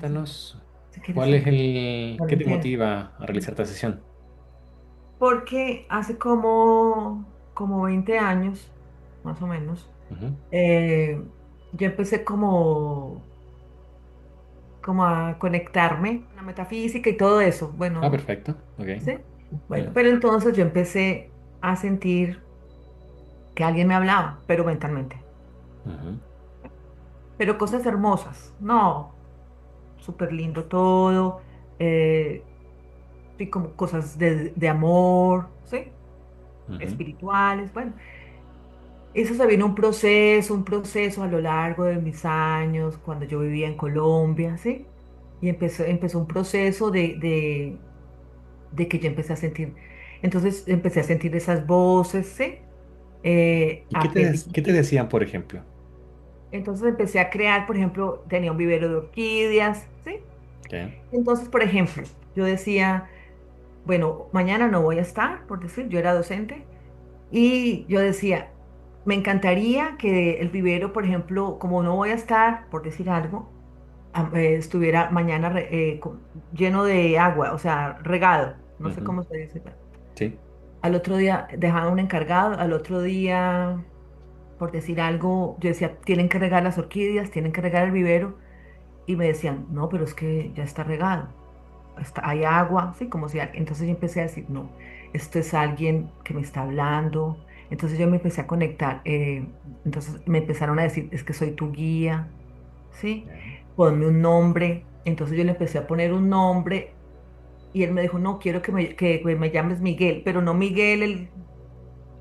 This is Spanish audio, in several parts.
cuéntanos, Si quieres ¿cuál es sacar qué te cuarentena. motiva a realizar esta sesión? Porque hace como 20 años, más o menos, Ujú. eh, yo empecé como a conectarme con la metafísica y todo eso. Ah, Bueno, perfecto, ok. ¿sí? Bueno, Mm, pero entonces yo empecé a sentir que alguien me hablaba, pero mentalmente. ujú. Pero cosas hermosas, no, súper lindo todo, eh, sí, como cosas de amor, ¿sí? Ujú. Espirituales, bueno. Eso se vino un proceso a lo largo de mis años, cuando yo vivía en Colombia, ¿sí? Y empezó un proceso de que yo empecé a sentir, entonces empecé a sentir esas voces, ¿sí? ¿Y A qué te pedir. decían, por ejemplo? Entonces empecé a crear, por ejemplo, tenía un vivero de orquídeas, ¿sí? ¿Qué? Entonces, por ejemplo, yo decía, bueno, mañana no voy a estar, por decir, yo era docente, y yo decía, me encantaría que el vivero, por ejemplo, como no voy a estar, por decir algo, estuviera mañana lleno de agua, o sea, regado, no sé Ujú. cómo se dice. Sí. Al otro día dejaban un encargado, al otro día, por decir algo, yo decía, tienen que regar las orquídeas, tienen que regar el vivero, y me decían, no, pero es que ya está regado, hay agua, sí, como si, entonces yo empecé a decir, no, esto es alguien que me está hablando, entonces yo me empecé a conectar, entonces me empezaron a decir, es que soy tu guía, sí, Ya. ponme un nombre, entonces yo le empecé a poner un nombre, y él me dijo, no, quiero que me llames Miguel, pero no Miguel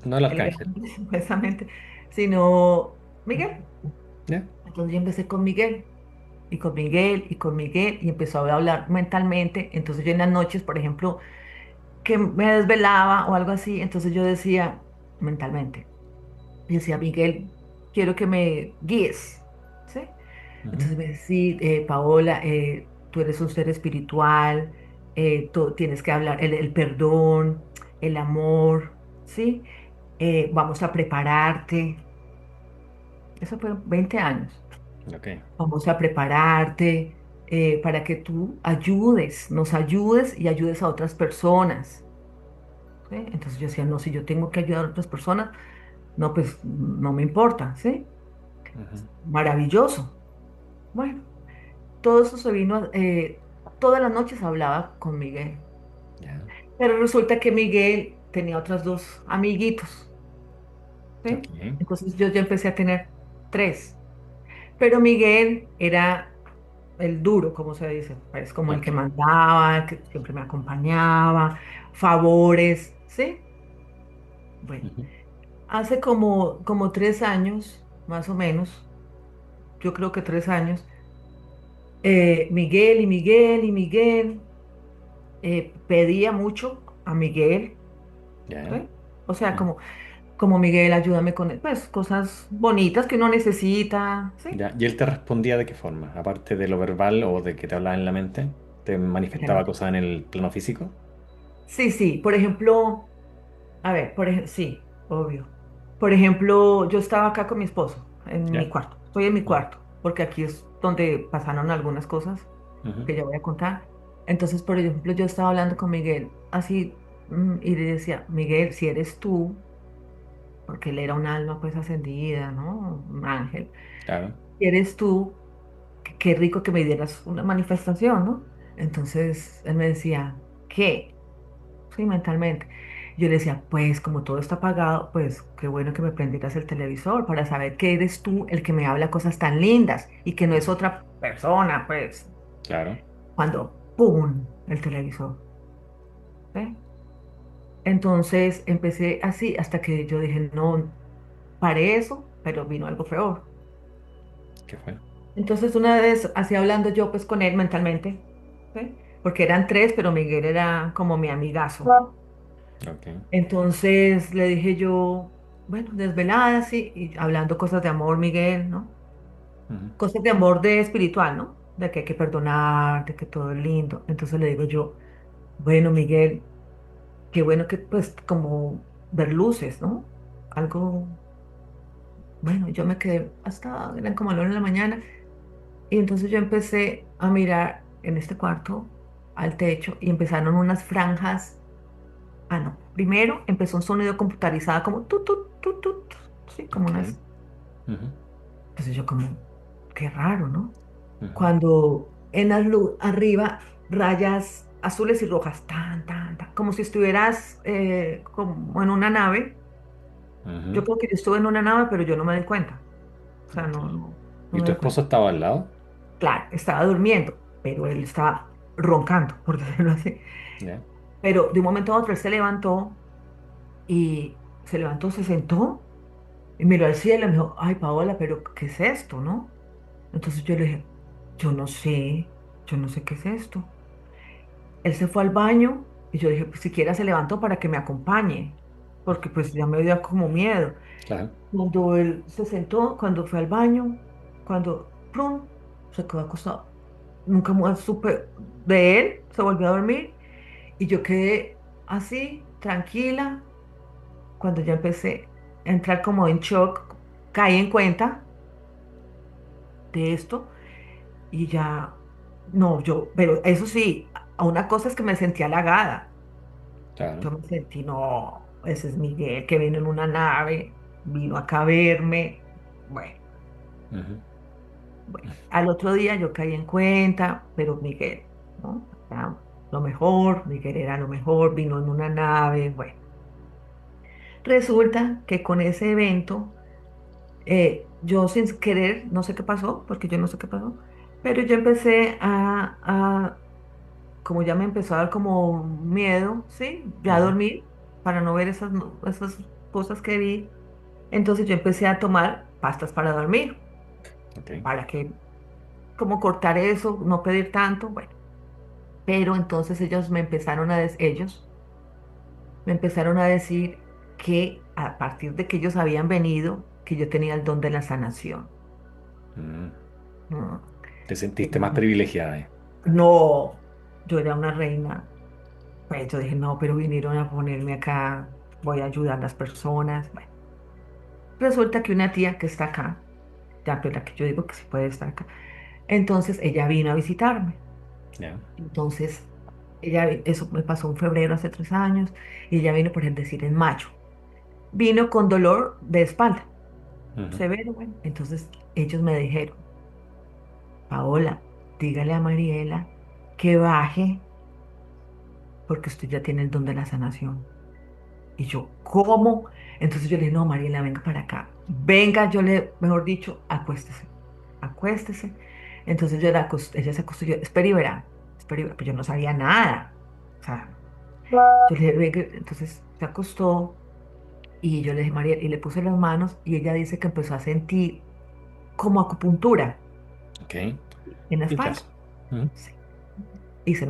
No el el arcángel. grande, supuestamente, sino Miguel. ¿Ya? Entonces yo empecé con Miguel. Y con Miguel, y con Miguel, y empezó a hablar mentalmente. Entonces yo en las noches, por ejemplo, que me desvelaba o algo así, entonces yo decía mentalmente, y decía, Miguel, quiero que me guíes, ¿sí? Ujú. Entonces me decía, Paola, tú eres un ser espiritual, tú tienes que hablar el perdón, el amor, ¿sí? Vamos a prepararte. Eso fue 20 años. Ok. Vamos a prepararte para que tú ayudes, nos ayudes y ayudes a otras personas. ¿Sí? Entonces yo decía, no, si yo tengo que ayudar a otras personas, no, pues no me importa, ¿sí? Ujú. Maravilloso. Bueno, todo eso se vino, todas las noches hablaba con Miguel, Ya. pero resulta que Miguel tenía otras dos amiguitos, Ok. ¿sí? Entonces yo ya empecé a tener tres, pero Miguel era el duro, como se dice, pues como el Ok. que mandaba, el que siempre me acompañaba, favores, ¿sí? Bueno, Ujú. hace como 3 años, más o menos, yo creo que 3 años, Miguel y Miguel y Miguel, pedía mucho a Miguel, Ya. ¿sí? O sea, Ujú. como Miguel, ayúdame con, pues, cosas bonitas que uno necesita, ¿sí? Ya. ¿Y él te respondía de qué forma? Aparte de lo verbal o de que te hablaba en la mente, ¿te manifestaba Exactamente. cosas en el plano físico? Sí, sí, por ejemplo, a ver, por ejemplo, sí, obvio. Por ejemplo, yo estaba acá con mi esposo en mi Ya. cuarto. Estoy en mi Ujú. cuarto, porque aquí es donde pasaron algunas cosas Ujú. que ya voy a contar. Entonces, por ejemplo, yo estaba hablando con Miguel así y le decía, Miguel, si eres tú, porque él era un alma pues ascendida, ¿no? Un ángel. Claro. Si eres tú, qué rico que me dieras una manifestación, ¿no? Entonces, él me decía, ¿qué? Sí, mentalmente. Yo le decía, pues como todo está apagado, pues qué bueno que me prendieras el televisor para saber que eres tú el que me habla cosas tan lindas y que no es Ujú. otra persona, pues, Claro. cuando ¡pum! El televisor. ¿Sí? Entonces empecé así hasta que yo dije, no, paré eso, pero vino algo peor. ¿Qué fue? Entonces una vez, así hablando yo pues con él mentalmente, ¿sí? Porque eran tres, pero Miguel era como mi amigazo. Ok. Entonces le dije yo, bueno, desvelada, sí, y hablando cosas de amor, Miguel, ¿no? Ujú. Cosas de amor de espiritual, ¿no? De que hay que perdonar, de que todo es lindo. Entonces le digo yo, bueno, Miguel, qué bueno que pues como ver luces, ¿no? Algo, bueno, yo me quedé hasta, eran como las 9 de la mañana y entonces yo empecé a mirar en este cuarto al techo y empezaron unas franjas. Ah, no. Primero empezó un sonido computarizado como tut, tut, tut, tut, sí, como Ok. unas. Ujú, Entonces yo como, qué raro, ¿no? ujú, Cuando en la luz arriba rayas azules y rojas, tan, tan, tan, como si estuvieras como en una nave. ujú, Yo creo que yo estuve en una nave, pero yo no me di cuenta. O sea, ok. no ¿Y me tu di esposo cuenta. estaba al lado? Claro, estaba durmiendo, pero él estaba roncando, por decirlo así. Ya. Pero de un momento a otro él se levantó y se levantó, se sentó y miró al cielo y me dijo, ay, Paola, pero ¿qué es esto, no? Entonces yo le dije, yo no sé, yo no sé qué es esto. Él se fue al baño y yo dije, pues siquiera se levantó para que me acompañe, porque pues ya me dio como miedo. Claro. Cuando él se sentó, cuando fue al baño, cuando, ¡prum!, se quedó acostado. Nunca más supe de él, se volvió a dormir y yo quedé así, tranquila. Cuando ya empecé a entrar como en shock, caí en cuenta de esto y ya, no, yo, pero eso sí, a una cosa es que me sentí halagada. Claro. Yo me sentí, no, ese es Miguel que vino en una nave, vino acá a verme. Bueno, Ujú, bueno, al otro día yo caí en cuenta, pero Miguel, ¿no? Era lo mejor, Miguel era lo mejor, vino en una nave, bueno. Resulta que con ese evento, yo sin querer, no sé qué pasó, porque yo no sé qué pasó, pero yo empecé como ya me empezó a dar como miedo, ¿sí? Ya a ujú, dormir para no ver esas, esas cosas que vi. Entonces yo empecé a tomar pastas para dormir, ok. para que, como cortar eso, no pedir tanto, bueno. Pero entonces ellos me empezaron a decir que a partir de que ellos habían venido, que yo tenía el don de la sanación. Mm. Mm, Te que sentiste más yo- privilegiada. no, yo era una reina. Pues yo dije, no, pero vinieron a ponerme acá, voy a ayudar a las personas. Bueno, resulta que una tía que está acá, ya pues la que yo digo que sí puede estar acá, entonces ella vino a visitarme. Ya. Entonces, eso me pasó en febrero hace 3 años, y ella vino, por decir, en mayo. Vino con dolor de espalda, Ujú, severo, bueno. Entonces, ellos me dijeron, Paola, dígale a Mariela que baje, porque usted ya tiene el don de la sanación. Y yo, ¿cómo? Entonces yo le dije, no, Mariela, venga para acá. Venga, mejor dicho, acuéstese, acuéstese. Entonces ella se acostó, yo, espera y verá, pues yo no sabía nada. O sea, yo le dije, venga, entonces se acostó y yo le dije, Mariela, y le puse las manos y ella dice que empezó a sentir como acupuntura ok. en la Pinchazo. espalda. Ujú, Sí. Y se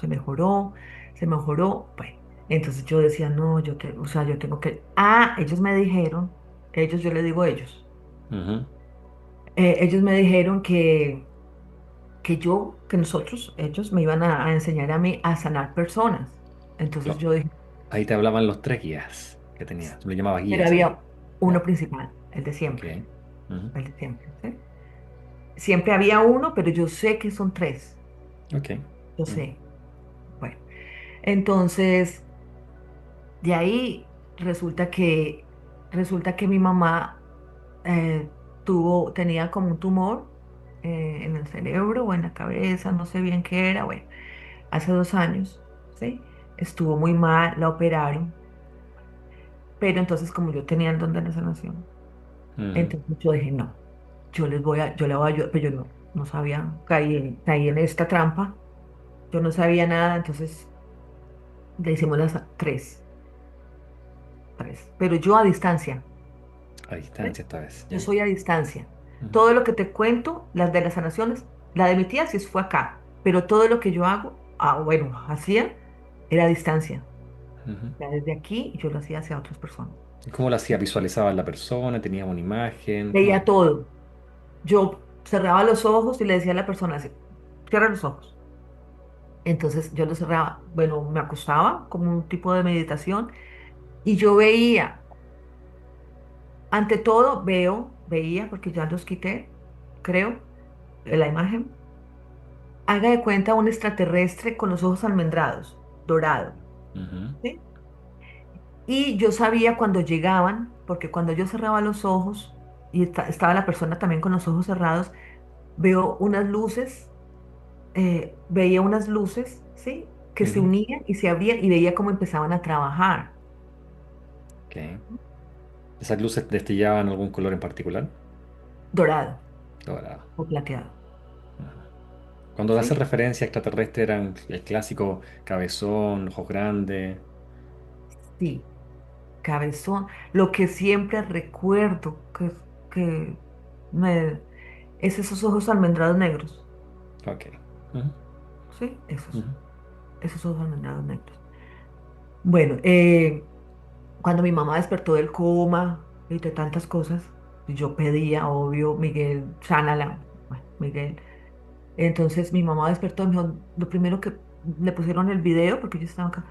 mejoró, se mejoró. Bueno, entonces yo decía, no, o sea, yo tengo que, ellos me dijeron, ellos, yo le digo ellos, ujú. ellos me dijeron que nosotros, ellos me iban a enseñar a mí a sanar personas. Entonces Lo- yo dije, Ahí te hablaban los tres guías que tenías. Lo llamaba pero guías ahí. había uno Ya. principal, el de Ok. siempre, Ujú, el de siempre, ¿sí? Siempre había uno, pero yo sé que son tres, ok. yo Ujú, sé. Bueno, entonces, de ahí resulta que mi mamá tenía como un tumor en el cerebro o en la cabeza, no sé bien qué era, bueno, hace 2 años, ¿sí? Estuvo muy mal, la operaron, pero entonces como yo tenía el don de la sanación, ujú, entonces yo dije, no, yo le voy a ayudar, pero yo no sabía, caí en esta trampa, yo no sabía nada, entonces le hicimos las tres, pero yo a distancia. a ¿Sí? distancia esta vez. Yo Ya. soy a distancia. Ujú, Todo lo que te cuento, las de las sanaciones, la de mi tía sí fue acá, pero todo lo que yo hago, bueno, hacía, era a distancia. ujú. Ya desde aquí yo lo hacía hacia otras personas. ¿Y cómo lo hacía? ¿Visualizabas la persona? ¿Tenías una imagen? ¿Cómo Veía era? todo. Yo cerraba los ojos y le decía a la persona así, cierra los ojos. Entonces yo los cerraba, bueno, me acostaba como un tipo de meditación y yo veía, ante todo veía, porque ya los quité, creo, la imagen. Haga de cuenta un extraterrestre con los ojos almendrados, dorado, Ujú. ¿sí? Y yo sabía cuando llegaban, porque cuando yo cerraba los ojos y estaba la persona también con los ojos cerrados, veo unas luces, veía unas luces, ¿sí? Que se Ujú. unían y se abrían y veía cómo empezaban a trabajar. Ok. ¿Esas luces destillaban algún color en particular? Dorado Dorado. o plateado, Ajá. Cuando hace ¿sí? referencia a extraterrestre eran el clásico cabezón, ojos grandes. Sí, cabezón. Lo que siempre recuerdo que me, es esos ojos almendrados negros, Ok. Ujú. ¿sí? Ujú. Esos ojos almendrados negros. Bueno, cuando mi mamá despertó del coma y de tantas cosas, yo pedía, obvio, Miguel, sánala, bueno, Miguel. Entonces mi mamá despertó y me dijo, lo primero que le pusieron el video, porque yo estaba acá.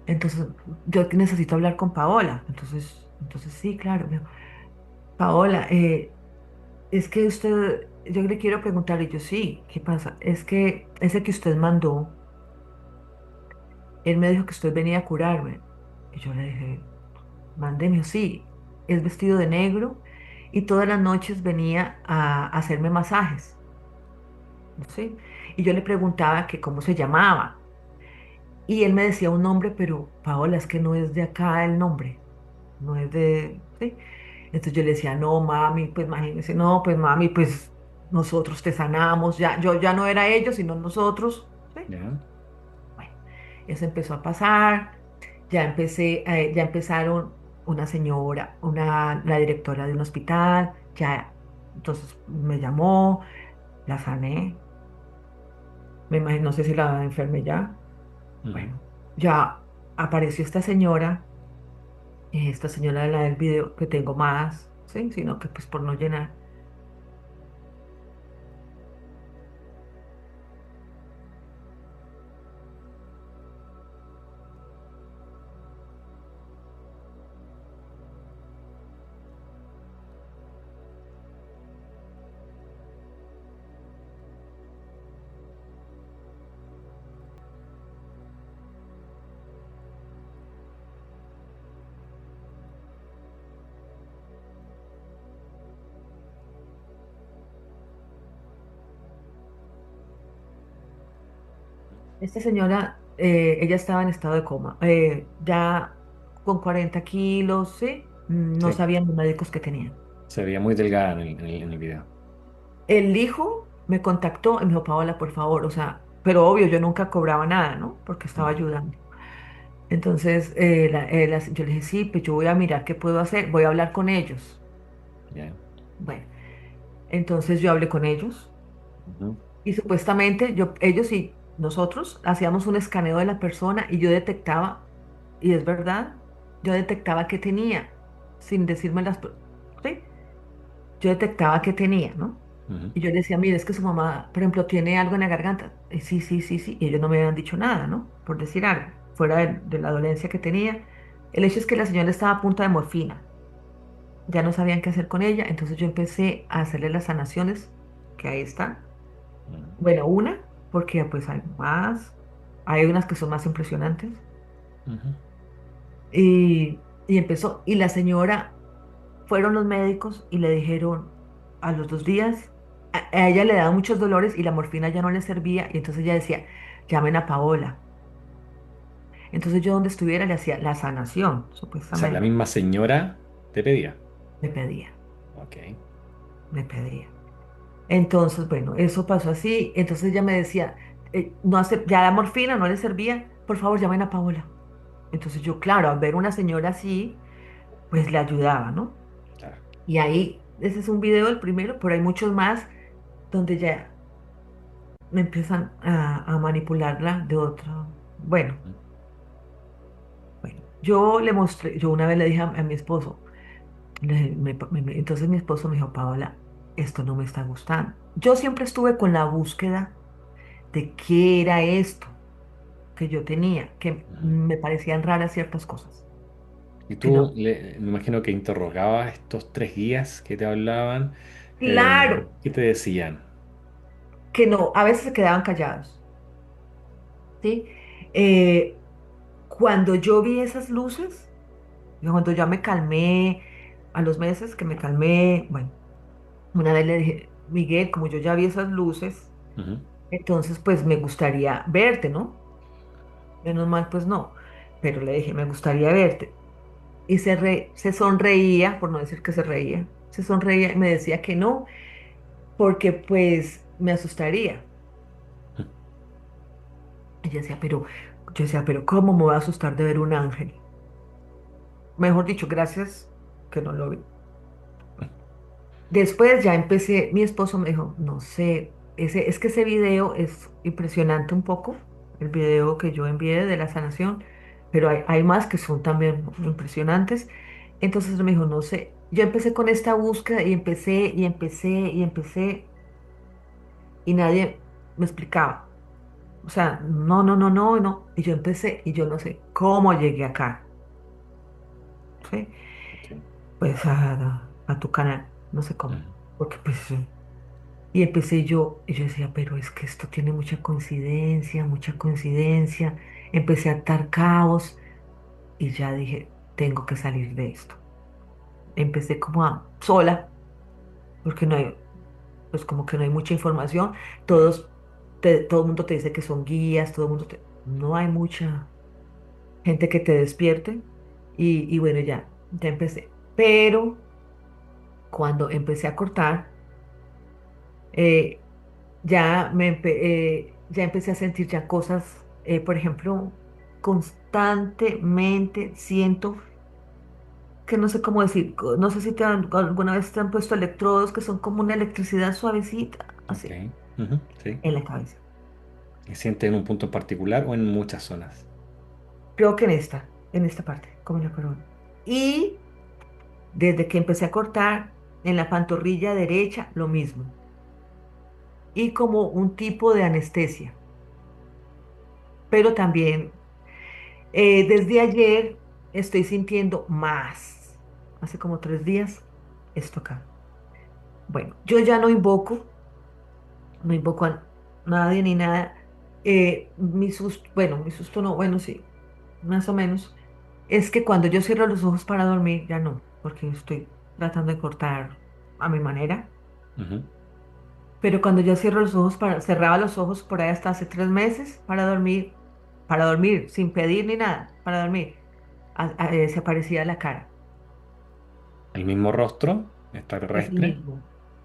Entonces, yo necesito hablar con Paola. Entonces sí, claro. Me dijo, Paola, es que usted, yo le quiero preguntar, y yo sí, ¿qué pasa? Es que ese que usted mandó, él me dijo que usted venía a curarme. Y yo le dije, mándeme, sí, es vestido de negro y todas las noches venía a hacerme masajes, ¿sí? Y yo le preguntaba que cómo se llamaba. Y él me decía un nombre, pero Paola, es que no es de acá el nombre, no es de, ¿sí? Entonces yo le decía, no, mami, pues imagínese, no, pues mami, pues nosotros te sanamos, ya, yo ya no era ellos, sino nosotros, ¿sí? Ya. Bueno, eso empezó a pasar, ya empezaron una señora, la directora de un hospital, ya, entonces me llamó, la sané, me imagino, no sé si la enfermé ya, Ujú. bueno, ya apareció esta señora de la del video, que tengo más, ¿sí? Sino que pues por no llenar. Esta señora, ella estaba en estado de coma, ya con 40 kilos, ¿sí? No Sí, sabían los médicos que tenía. se veía muy delgada en el video. El hijo me contactó y me dijo, Paola, por favor, o sea, pero obvio, yo nunca cobraba nada, ¿no? Porque estaba Ujú. ayudando. Entonces, yo le dije, sí, pues yo voy a mirar qué puedo hacer, voy a hablar con ellos. Ya. Bueno, entonces yo hablé con ellos Ujú. y supuestamente ellos y nosotros hacíamos un escaneo de la persona y yo detectaba, y es verdad, yo detectaba qué tenía, sin decirme ¿sí? Yo detectaba qué tenía, ¿no? Ujú. Y yo le decía, mire, es que su mamá, por ejemplo, tiene algo en la garganta. Sí, sí, sí, sí. Y ellos no me habían dicho nada, ¿no? Por decir algo, fuera de la dolencia que tenía. El hecho es que la señora estaba a punto de morfina. Ya no sabían qué hacer con ella. Entonces yo empecé a hacerle las sanaciones, que ahí están. Ujú. Bueno, una, porque pues hay más. Hay unas que son más impresionantes. Ujú. Y empezó. Y la señora, fueron los médicos y le dijeron a los 2 días, a ella le daban muchos dolores y la morfina ya no le servía, y entonces ella decía, llamen a Paola. Entonces yo donde estuviera le hacía la sanación, O sea, la supuestamente. misma señora te pedía. Me pedía, Ok. me pedía. Entonces, bueno, eso pasó así. Entonces ella me decía, no hace, ya la morfina no le servía, por favor llamen a Paola. Entonces yo, claro, al ver una señora así, pues le ayudaba, ¿no? Claro. Y ahí, ese es un video el primero, pero hay muchos más donde ya me empiezan a manipularla de otra. Ujú. Bueno, yo le mostré, yo una vez le dije a mi esposo, entonces mi esposo me dijo, Paola, esto no me está gustando. Yo siempre estuve con la búsqueda de qué era esto que yo tenía, que Ujú. me parecían raras ciertas cosas, Y que tú, no, me imagino que interrogabas a estos tres guías que te hablaban. Claro ¿Qué te decían? que no, a veces se quedaban callados, ¿sí? Eh, Cuando yo vi esas luces, cuando ya me calmé, a los meses que me calmé, bueno, una vez le dije, Miguel, como yo ya vi esas luces, Ujú. entonces pues me gustaría verte, ¿no? Menos mal, pues no, pero le dije, me gustaría verte. Y se sonreía, por no decir que se reía, se sonreía y me decía que no, porque pues me asustaría. Y yo decía, pero ¿cómo me voy a asustar de ver un ángel? Mejor dicho, gracias que no lo vi. Después ya empecé, mi esposo me dijo, no sé, es que ese video es impresionante un poco, el video que yo envié de la sanación, pero hay más que son también impresionantes. Entonces él me dijo, no sé, yo empecé con esta búsqueda y empecé y nadie me explicaba. O sea, no, no, no, no, no. Y yo empecé y yo no sé cómo llegué acá, ¿sí? Ok. Pues a tu canal, no sé cómo, Ujú. porque pues... Y empecé yo, y yo decía, pero es que esto tiene mucha coincidencia, mucha coincidencia. Empecé a atar cabos y ya dije, tengo que salir de esto. Empecé como a sola, porque no hay, pues como que no hay mucha información. Claro. Todo el mundo te dice que son guías, no hay mucha gente que te despierte. Y bueno, ya empecé. Pero cuando empecé a cortar, eh, ya empecé a sentir ya cosas, por ejemplo, constantemente siento que no sé cómo decir, no sé si alguna vez te han puesto electrodos que son como una electricidad suavecita, Ok. así, Ujú. Sí. en la cabeza. ¿Y sientes en un punto en particular o en muchas zonas? Creo que en esta parte, como en la corona. Y desde que empecé a cortar, en la pantorrilla derecha, lo mismo. Y como un tipo de anestesia, pero también desde ayer estoy sintiendo más. Hace como 3 días, esto acá. Bueno, yo ya no invoco a nadie ni nada. Mi susto no, bueno, sí, más o menos. Es que cuando yo cierro los ojos para dormir, ya no, porque estoy tratando de cortar a mi manera. Ujú. Pero cuando yo cierro los ojos, cerraba los ojos por ahí hasta hace 3 meses para dormir, sin pedir ni nada, para dormir, se aparecía la cara. ¿El mismo rostro Es el extraterrestre? mismo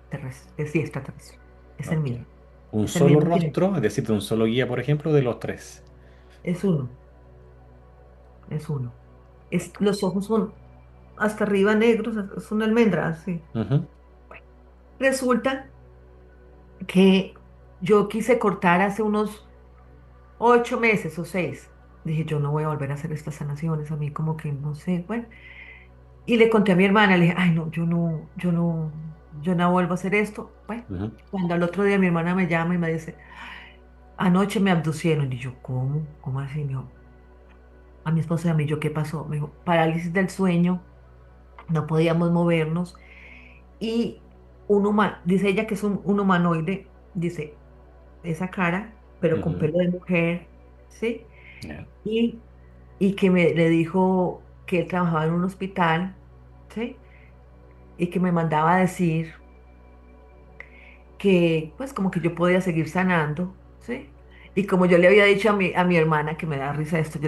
terrestre, sí, extraterrestre. Es el Ok. mismo. ¿Un Es el solo mismo que rostro? Es decir, de un solo guía, por ejemplo, de los tres. es uno, es uno. Ok. Los ojos son hasta arriba negros, es una almendra, así. Ujú. Resulta que yo quise cortar hace unos 8 meses o 6. Dije, yo no voy a volver a hacer estas sanaciones, a mí como que no sé, bueno. Y le conté a mi hermana, le dije, ay, no, yo no vuelvo a hacer esto. Bueno, Ujú. cuando al otro día mi hermana me llama y me dice, anoche me abducieron. Y yo, ¿cómo? ¿Cómo así? Me dijo, a mi esposa y a mí, yo, ¿qué pasó? Me dijo, parálisis del sueño, no podíamos movernos. Y dice ella que es un humanoide, dice, esa cara, pero con Ujú. pelo de mujer, ¿sí? Ya. Y, y que le dijo que él trabajaba en un hospital, ¿sí? Y que me mandaba a decir que, pues, como que yo podía seguir sanando, ¿sí? Y como yo le había dicho a mi hermana, que me da risa esto,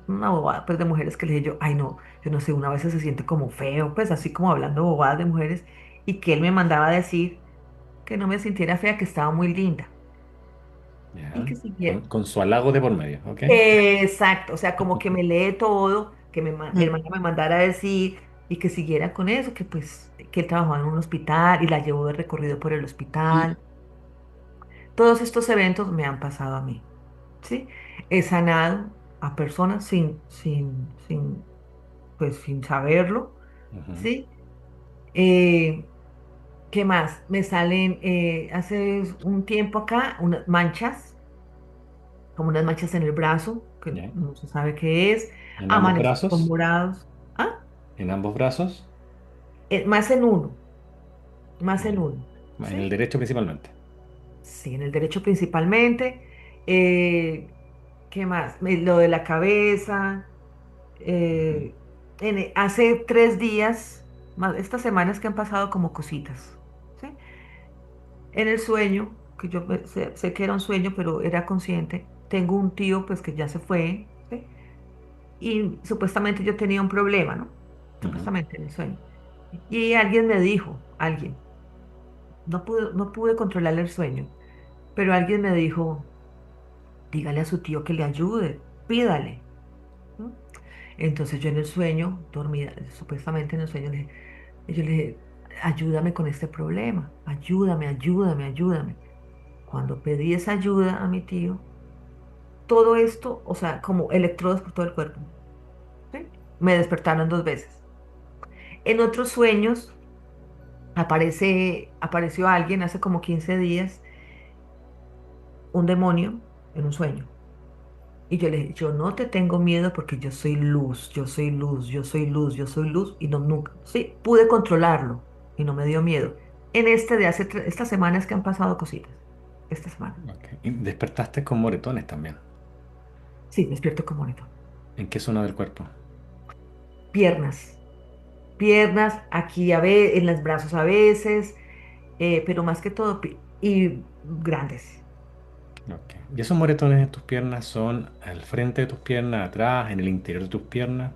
una bobada, pues, de mujeres que le dije yo, ay, no, yo no sé, una vez se siente como feo, pues, así como hablando bobadas de mujeres, y que él me mandaba a decir que no me sintiera fea, que estaba muy linda, y Ya. que siguiera. Con su halago de por medio, ¿ok? Exacto, o sea, como que me lee todo, que mi hermana me mandara a decir y que siguiera con eso, que pues que él trabajaba en un hospital y la llevó de recorrido por el hospital. Todos estos eventos me han pasado a mí, ¿sí? He sanado a personas sin saberlo, Ujú. ¿sí? ¿Qué más? Me salen hace un tiempo acá unas manchas, como unas manchas en el brazo, que Ya. no se sabe qué es. En ambos Amanecí con brazos. morados. Ah, En ambos brazos. más en uno. más En en el, uno, en el ¿sí? derecho principalmente. Sí, en el derecho principalmente. Eh, ¿Qué más? Lo de la cabeza. Ujú, eh, Hace 3 días, estas semanas que han pasado como cositas, ¿sí? En el sueño, que yo sé que era un sueño, pero era consciente, tengo un tío pues que ya se fue, ¿sí? Y supuestamente yo tenía un problema, ¿no? ujú. Supuestamente en el sueño. Y alguien me dijo, alguien, no pude controlar el sueño, pero alguien me dijo, dígale a su tío que le ayude, pídale. ¿No? Entonces yo en el sueño, dormida, supuestamente en el sueño, yo le dije, ayúdame con este problema, ayúdame, ayúdame, ayúdame. Cuando pedí esa ayuda a mi tío, todo esto, o sea, como electrodos por todo el cuerpo, ¿sí? Me despertaron 2 veces. En otros sueños apareció alguien hace como 15 días, un demonio en un sueño. Y yo le dije, yo no te tengo miedo porque yo soy luz, yo soy luz, yo soy luz, yo soy luz. Y no, nunca, sí, pude controlarlo y no me dio miedo. En este de hace estas semanas que han pasado cositas. Esta semana. Ok. Y despertaste con moretones también. Sí, despierto como bonito. ¿En qué zona del cuerpo? Piernas. Piernas, aquí en los brazos a veces, pero más que todo, y grandes. Ok. ¿Y esos moretones en tus piernas son al frente de tus piernas, atrás, en el interior de tus piernas?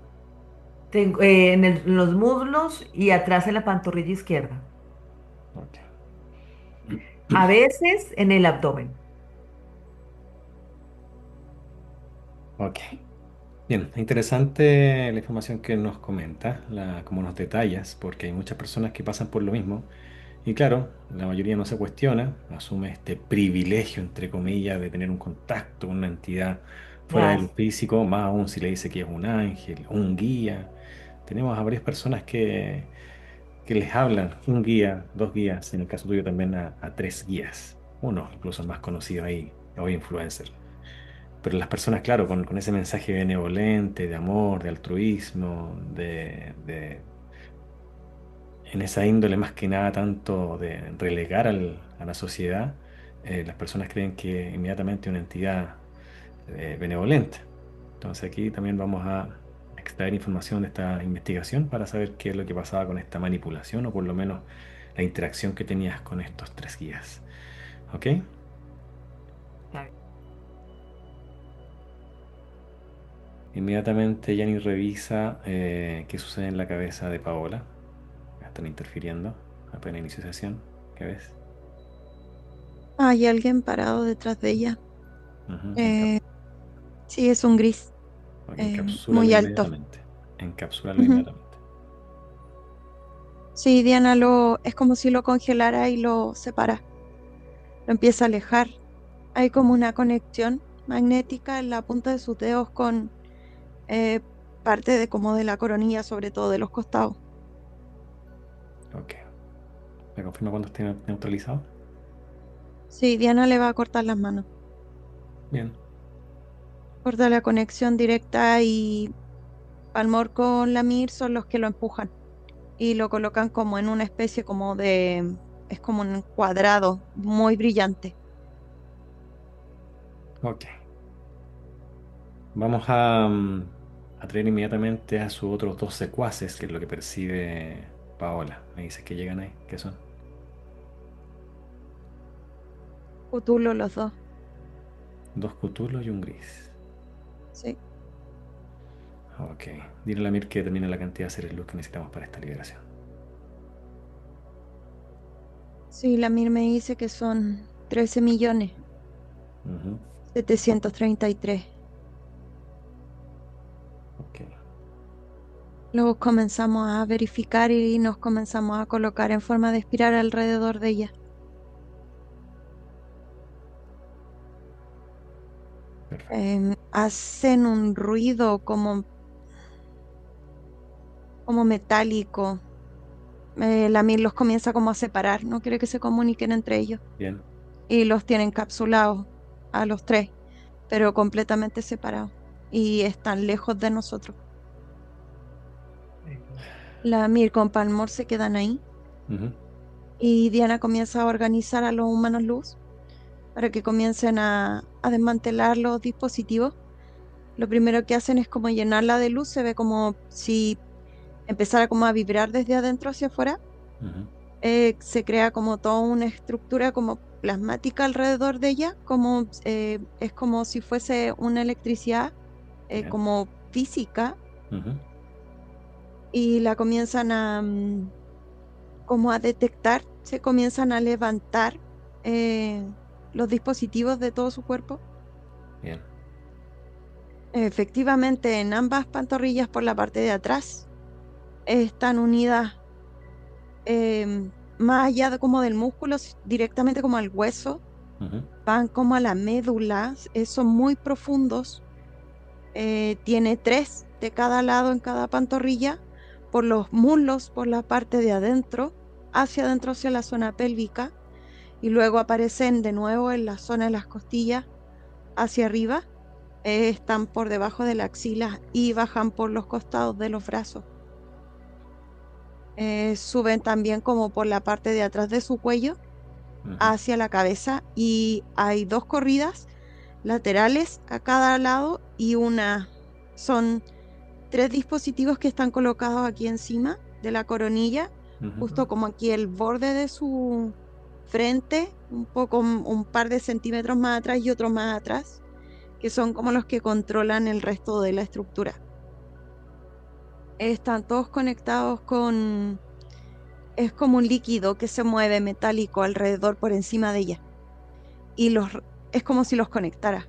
Tengo, en los muslos y atrás en la pantorrilla izquierda. Ok. A veces en el abdomen. Ok. Bien, interesante la información que nos comenta, como nos detallas, porque hay muchas personas que pasan por lo mismo. Y claro, la mayoría no se cuestiona, asume este privilegio, entre comillas, de tener un contacto con una entidad fuera de lo Gracias. físico, más aún si le dice que es un ángel, un guía. Tenemos a varias personas que les hablan, un guía, dos guías, en el caso tuyo también a tres guías, uno incluso más conocido ahí, hoy influencer. Pero las personas, claro, con ese mensaje benevolente, de amor, de altruismo, en esa índole más que nada tanto de relegar a la sociedad, las personas creen que inmediatamente una entidad benevolente. Entonces aquí también vamos a extraer información de esta investigación para saber qué es lo que pasaba con esta manipulación o por lo menos la interacción que tenías con estos tres guías. ¿Ok? Está bien. Inmediatamente Yanni revisa qué sucede en la cabeza de Paola. Ya están interfiriendo. Apenas inicio sesión. ¿Qué ves? Hay alguien parado detrás de ella. Ujú. Eh, sí, es un gris, Ok, encapsúlalo muy alto. inmediatamente. Encapsúlalo Ujú. inmediatamente. Sí, Diana es como si lo congelara y lo separa, lo empieza a alejar. Hay como una conexión magnética en la punta de sus dedos con eh, parte de como de la coronilla, sobre todo de los costados. Ok. ¿Me confirma cuando esté neutralizado? Sí, Diana le va a cortar las manos. Bien. Corta la conexión directa y Palmor con Lamir son los que lo empujan y lo colocan como en una especie como es como un cuadrado muy brillante. Ok. Vamos a traer inmediatamente a sus otros dos secuaces, que es lo que percibe Paola. Me dices que llegan ahí. ¿Qué son? Cthulhu los dos. Dos cutulos y un gris. Sí. Ok. Dile a la Mir que determine la cantidad de seres luz que necesitamos para esta liberación. Sí, Lamir me dice que son Ujú. 13.733. Ok. Luego comenzamos a verificar y nos comenzamos a colocar en forma de espiral alrededor de ella. Perfecto. Hacen un ruido como metálico. Lamir los comienza como a separar, no quiere que se comuniquen entre ellos. Bien. Y los tiene encapsulados a los tres, pero completamente separados. Y están lejos de nosotros. Lamir con Palmor se quedan ahí. Ujú. y Diana comienza a organizar a los humanos luz para que comiencen a desmantelar los dispositivos. Lo primero que hacen es como llenarla de luz, se ve como si empezara como a vibrar desde adentro hacia afuera. Ujú. Se crea como toda una estructura como plasmática alrededor de ella, como es como si fuese una electricidad Bien. como física, Ujú. y la comienzan como a detectar, se comienzan a levantar eh, los dispositivos de todo su cuerpo. Bien. Efectivamente, en ambas pantorrillas por la parte de atrás están unidas, más allá de como del músculo, directamente como al hueso, Ujú. van como a la médula, son muy profundos. Tiene tres de cada lado en cada pantorrilla, por los muslos, por la parte de adentro, hacia la zona pélvica, y luego aparecen de nuevo en la zona de las costillas hacia arriba. Están por debajo de la axila y bajan por los costados de los brazos. Suben también como por la parte de atrás de su cuello Ujú. hacia la cabeza, y hay dos corridas laterales a cada lado, y son tres dispositivos que están colocados aquí encima de la coronilla, Ujú. justo como aquí el borde de su frente, un poco, un par de centímetros más atrás y otro más atrás, que son como los que controlan el resto de la estructura. Están todos conectados es como un líquido que se mueve metálico alrededor por encima de ella, y es como si los conectara.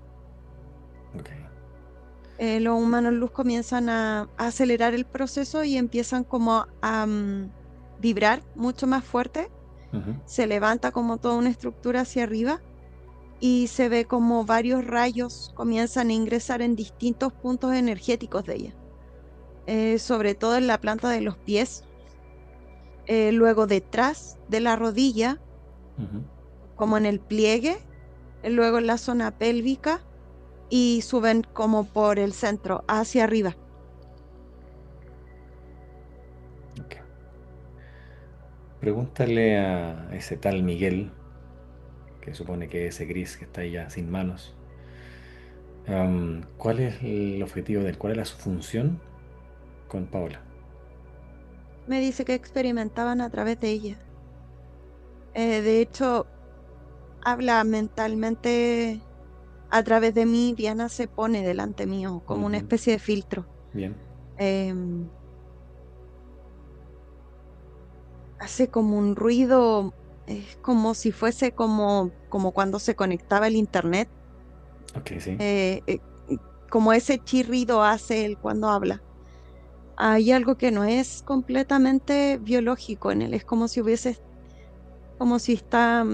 Ok. Los humanos luz comienzan a acelerar el proceso y empiezan como a vibrar mucho más fuerte. Ujú. Se levanta como toda una estructura hacia arriba, y se ve como varios rayos comienzan a ingresar en distintos puntos energéticos de ella, sobre todo en la planta de los pies, luego detrás de la rodilla, Ujú. como en el pliegue, luego en la zona pélvica, y suben como por el centro hacia arriba. Ok. Pregúntale a ese tal Miguel, que supone que es ese gris que está ahí ya sin manos, ¿cuál es el objetivo de él? ¿Cuál era su función con Paola? Me dice que experimentaban a través de ella. De hecho, habla mentalmente a través de mí. Diana se pone delante mío como una Ujú. especie de filtro. Bien. Em, Hace como un ruido, es como si fuese como cuando se conectaba el internet, Ok, sí. eh, eh, como ese chirrido hace él cuando habla. Hay algo que no es completamente biológico en él, es como si está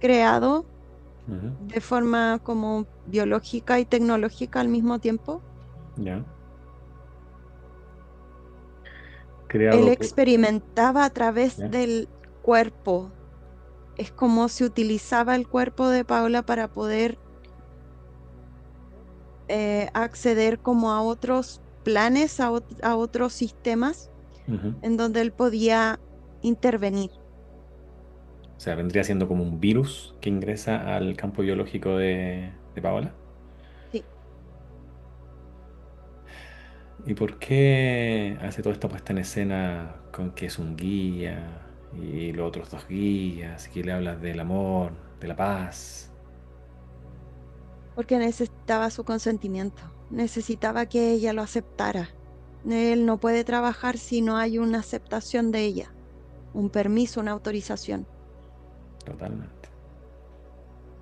creado Ujú. de forma como biológica y tecnológica al mismo tiempo. Ya. Él Creado por... experimentaba a través Ya. del cuerpo. Es como si utilizaba el cuerpo de Paula para poder acceder como a otros planes, a otros sistemas Ujú. en donde él podía intervenir. O sea, vendría siendo como un virus que ingresa al campo biológico de Paola. Sí, ¿Y por qué hace toda esta puesta en escena con que es un guía y los otros dos guías, que le hablas del amor, de la paz? porque necesitaba su consentimiento, necesitaba que ella lo aceptara. Él no puede trabajar si no hay una aceptación de ella, un permiso, una autorización. Totalmente,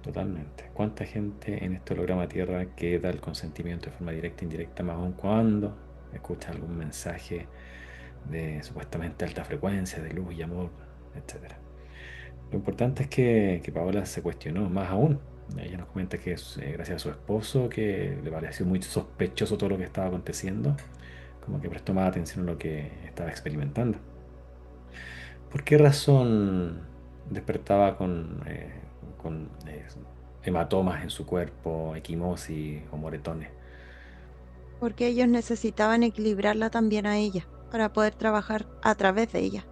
totalmente. ¿Cuánta gente en este holograma Tierra que da el consentimiento de forma directa e indirecta, más aún cuando escucha algún mensaje de supuestamente alta frecuencia, de luz y amor, etcétera? Lo importante es que Paola se cuestionó más aún. Ella nos comenta que es gracias a su esposo, que le pareció muy sospechoso todo lo que estaba aconteciendo, como que prestó más atención a lo que estaba experimentando. ¿Por qué razón despertaba con hematomas en su cuerpo, equimosis o moretones? Porque ellos necesitaban equilibrarla también a ella para poder trabajar a través de ella.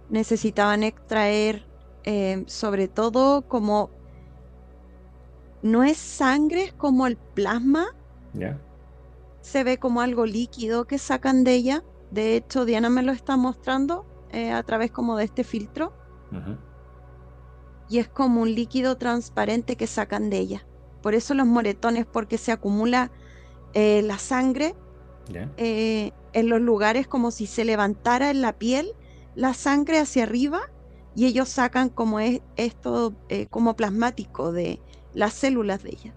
necesitaban extraer, sobre todo como no es sangre, es como el plasma, ¿Ya? se ve como algo líquido que sacan de ella. De hecho, Diana me lo está mostrando a través como de este filtro Ujú. y es como un líquido transparente que sacan de ella. Por eso los moretones, porque se acumula la sangre ¿Ya? en los lugares como si se levantara en la piel la sangre hacia arriba y ellos sacan como es esto como plasmático de las células de ella,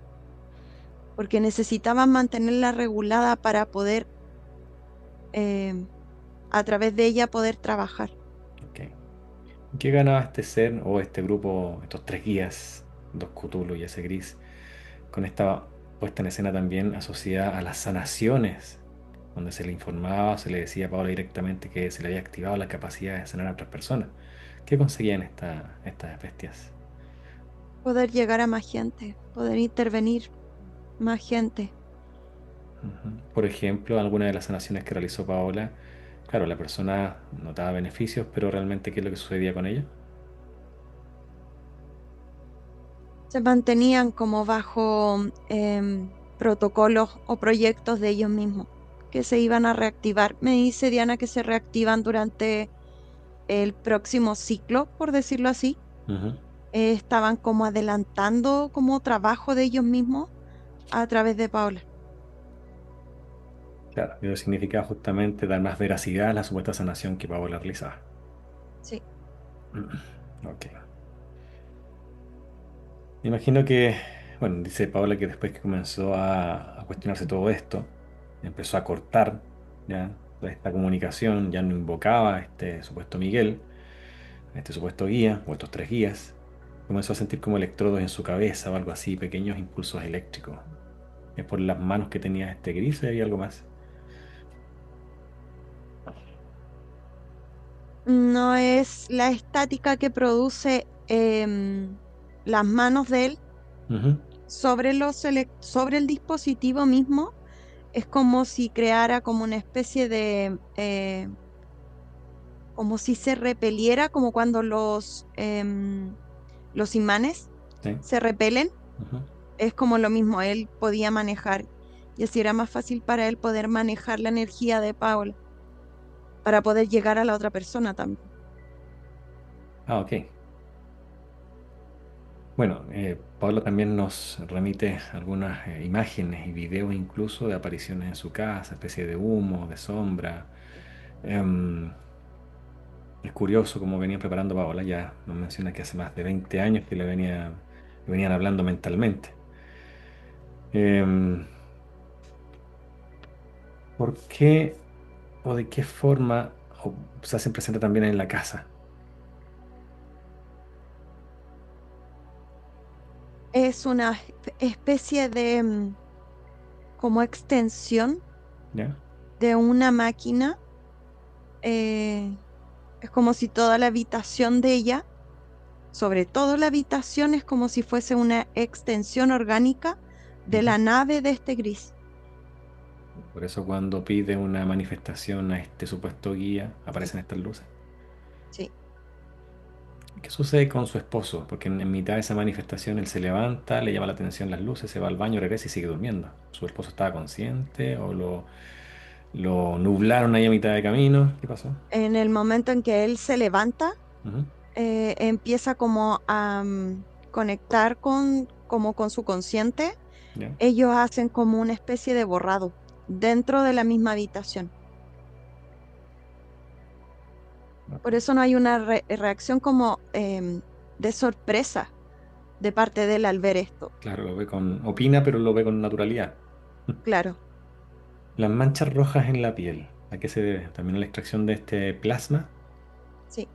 porque necesitaban mantenerla regulada para poder eh, a través de ella poder trabajar. Ok. ¿Qué ganaba este ser o este grupo, estos tres guías, dos Cthulhu y ese gris, con esta puesta en escena también asociada a las sanaciones, donde se le informaba, se le decía a Paola directamente que se le había activado la capacidad de sanar a otras personas? ¿Qué conseguían estas bestias? Poder llegar a más gente, poder intervenir más gente. Ujú. Por ejemplo, alguna de las sanaciones que realizó Paola, claro, la persona notaba beneficios, pero realmente, ¿qué es lo que sucedía con ella? Se mantenían como bajo protocolos o proyectos de ellos mismos que se iban a reactivar. Me dice Diana que se reactivan durante el próximo ciclo, por decirlo así. Ujú. Estaban como adelantando como trabajo de ellos mismos a través de Paola. Claro, y eso significaba justamente dar más veracidad a la supuesta sanación que Paola realizaba. Sí. Ok. Me imagino que, bueno, dice Paola que después que comenzó a cuestionarse todo esto, empezó a cortar, ya, toda esta comunicación, ya no invocaba a este supuesto Miguel, a este supuesto guía, o estos tres guías. Comenzó a sentir como electrodos en su cabeza o algo así, pequeños impulsos eléctricos. Es por las manos que tenía este gris y algo más. No es la estática que produce las manos de él Ujú. sobre sobre el dispositivo mismo. Es como si creara como una especie de, como si se repeliera, como cuando los imanes Sí. se repelen. Ujú. Es como lo mismo, él podía manejar y así era más fácil para él poder manejar la energía de Paula para poder llegar a la otra persona también. Ah, ok. Bueno, Pablo también nos remite algunas imágenes y videos incluso de apariciones en su casa, especie de humo, de sombra. Em, es curioso cómo venía preparando Paola, ya nos menciona que hace más de 20 años que le venían hablando mentalmente. Em, ¿Por qué o de qué forma se hacen presente también en la casa? Es una especie de como extensión ¿Ya? de una máquina. eh, es como si toda la habitación de ella, sobre todo la habitación, es como si fuese una extensión orgánica de Ujú. la nave de este gris. Por eso cuando pide una manifestación a este supuesto guía, aparecen estas luces. Sí. ¿Qué sucede con su esposo? Porque en mitad de esa manifestación él se levanta, le llama la atención las luces, se va al baño, regresa y sigue durmiendo. ¿Su esposo estaba consciente o lo nublaron ahí a mitad de camino? ¿Qué pasó? En el momento en que él se levanta, Ujú. empieza como a conectar como con su consciente. ¿Ya? Ellos hacen como una especie de borrado dentro de la misma habitación. Ok. Por eso no hay una reacción como de sorpresa de parte de él al ver esto. Claro, opina, pero lo ve con naturalidad. Claro, Las manchas rojas en la piel, ¿a qué se debe? ¿También a la extracción de este plasma? sí.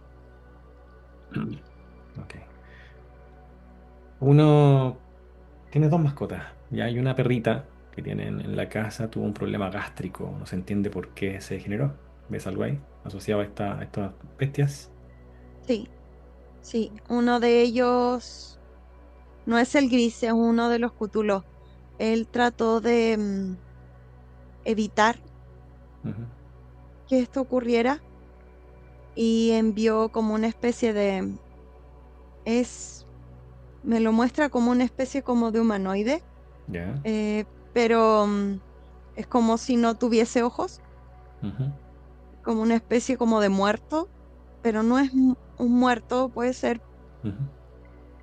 Ok. Uno tiene dos mascotas. Ya hay una perrita que tienen en la casa, tuvo un problema gástrico, no se entiende por qué se generó. ¿Ves algo ahí asociado a estas bestias? Sí, sí. Uno de ellos no es el gris, es uno de los cutulos. Él trató de evitar Ujú. que esto ocurriera y envió como una especie me lo muestra como una especie como de humanoide, ¿Ya? pero es como si no tuviese ojos, Ujú, como una especie como de muerto, pero no es un muerto, puede ser. ujú.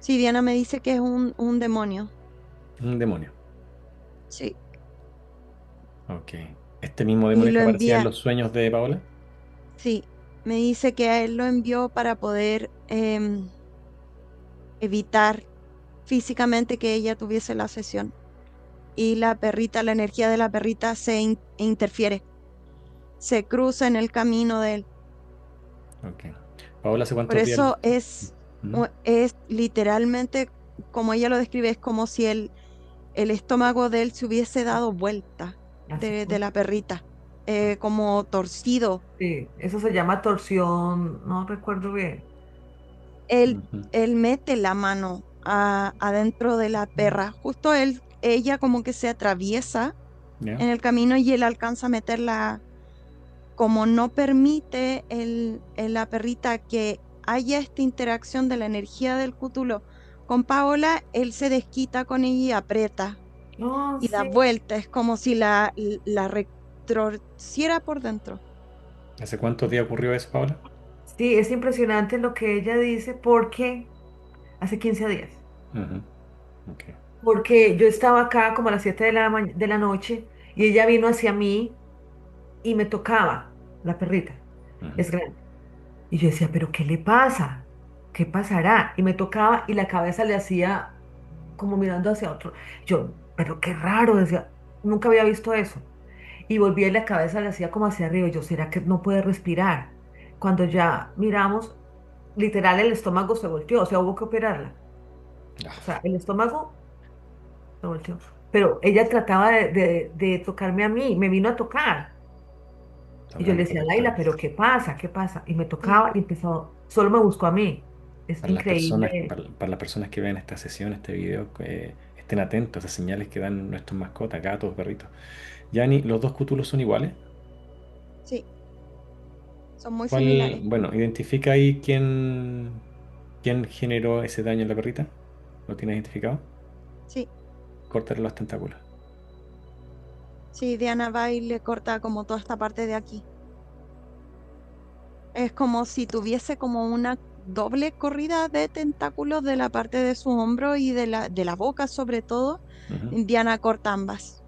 Sí, Diana me dice que es un demonio. Un demonio. Sí, Ok. ¿Este mismo y demonio lo que aparecía en envía, los sueños de Paola? sí, me dice que a él lo envió para poder evitar físicamente que ella tuviese la sesión. Y la perrita, la energía de la perrita interfiere, se cruza en el camino de él. Ok. Paola, ¿hace Por cuántos días? eso es literalmente, como ella lo describe, es como si el estómago de él se hubiese dado vuelta Así de fue. la perrita, como torcido. Sí, eso se llama torsión, no recuerdo bien. Él, Ujú. él mete la mano adentro de la perra, justo ella como que se atraviesa ¿Ya? en el camino y él alcanza a meterla, como no permite la perrita que haya esta interacción de la energía del cútulo con Paola, él se desquita con ella y aprieta No, y da sí. vuelta, es como si la retorciera por dentro. ¿Hace cuántos días ocurrió eso, Paola? Sí, es impresionante lo que ella dice porque hace 15 días. Ujú. Ok. Porque yo estaba acá como a las 7 de la noche y ella vino hacia mí y me tocaba la perrita. Ujú. Es grande. Y yo decía, ¿pero qué le pasa? ¿Qué pasará? Y me tocaba y la cabeza le hacía como mirando hacia otro. Yo, pero qué raro, decía, nunca había visto eso. Y volví y la cabeza le hacía como hacia arriba. Y yo, ¿será que no puede respirar? Cuando ya miramos, literal el estómago se volteó, o sea, hubo que operarla. Ah, O sea, el estómago se volteó. Pero ella trataba de tocarme a mí, me vino a tocar. está Y yo le hablando decía, Laila, protectores. ¿pero qué pasa? ¿Qué pasa? Y me Sí, tocaba y empezó, solo me buscó a mí. Es Para las personas, increíble. para las personas que ven esta sesión, este video, estén atentos a esas señales que dan nuestras mascotas, gatos, perritos. Yani, ¿los dos cútulos son iguales? sí, son muy ¿Cuál, similares. bueno, identifica ahí quién generó ese daño en la perrita? ¿Lo tienes identificado? Sí, Córtale los tentáculos. sí, Diana va y le corta como toda esta parte de aquí. Es como si tuviese como una doble corrida de tentáculos de la parte de su hombro y de la boca sobre todo. Ujú. Diana corta ambas.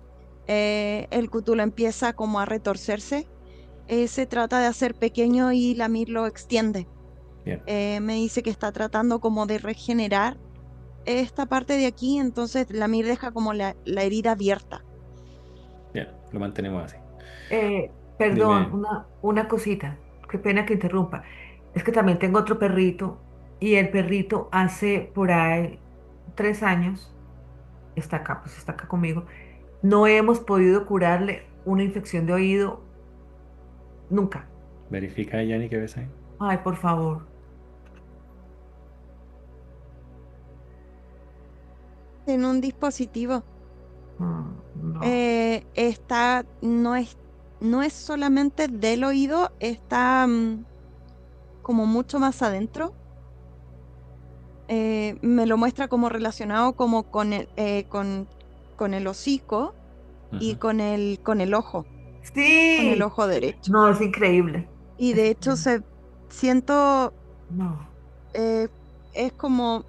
El cútulo empieza como a retorcerse. Se trata de hacer pequeño y Lamir lo extiende. Bien, Me dice que está tratando como de regenerar esta parte de aquí, entonces Lamir deja como la herida abierta. bien, lo mantenemos así. Perdón, Dime, una cosita. Qué pena que interrumpa. Es que también tengo otro perrito y el perrito hace por ahí 3 años, está acá, pues está acá conmigo. No hemos podido curarle una infección de oído nunca. verifica, Yani, ¿qué ves ahí? Ay, por favor. En un dispositivo No. no es solamente del oído, está como mucho más adentro. Me lo muestra como relacionado como con el hocico y Ujú. con el Sí. ojo derecho. No, es increíble. Y Es de hecho increíble. siento, No. eh, es como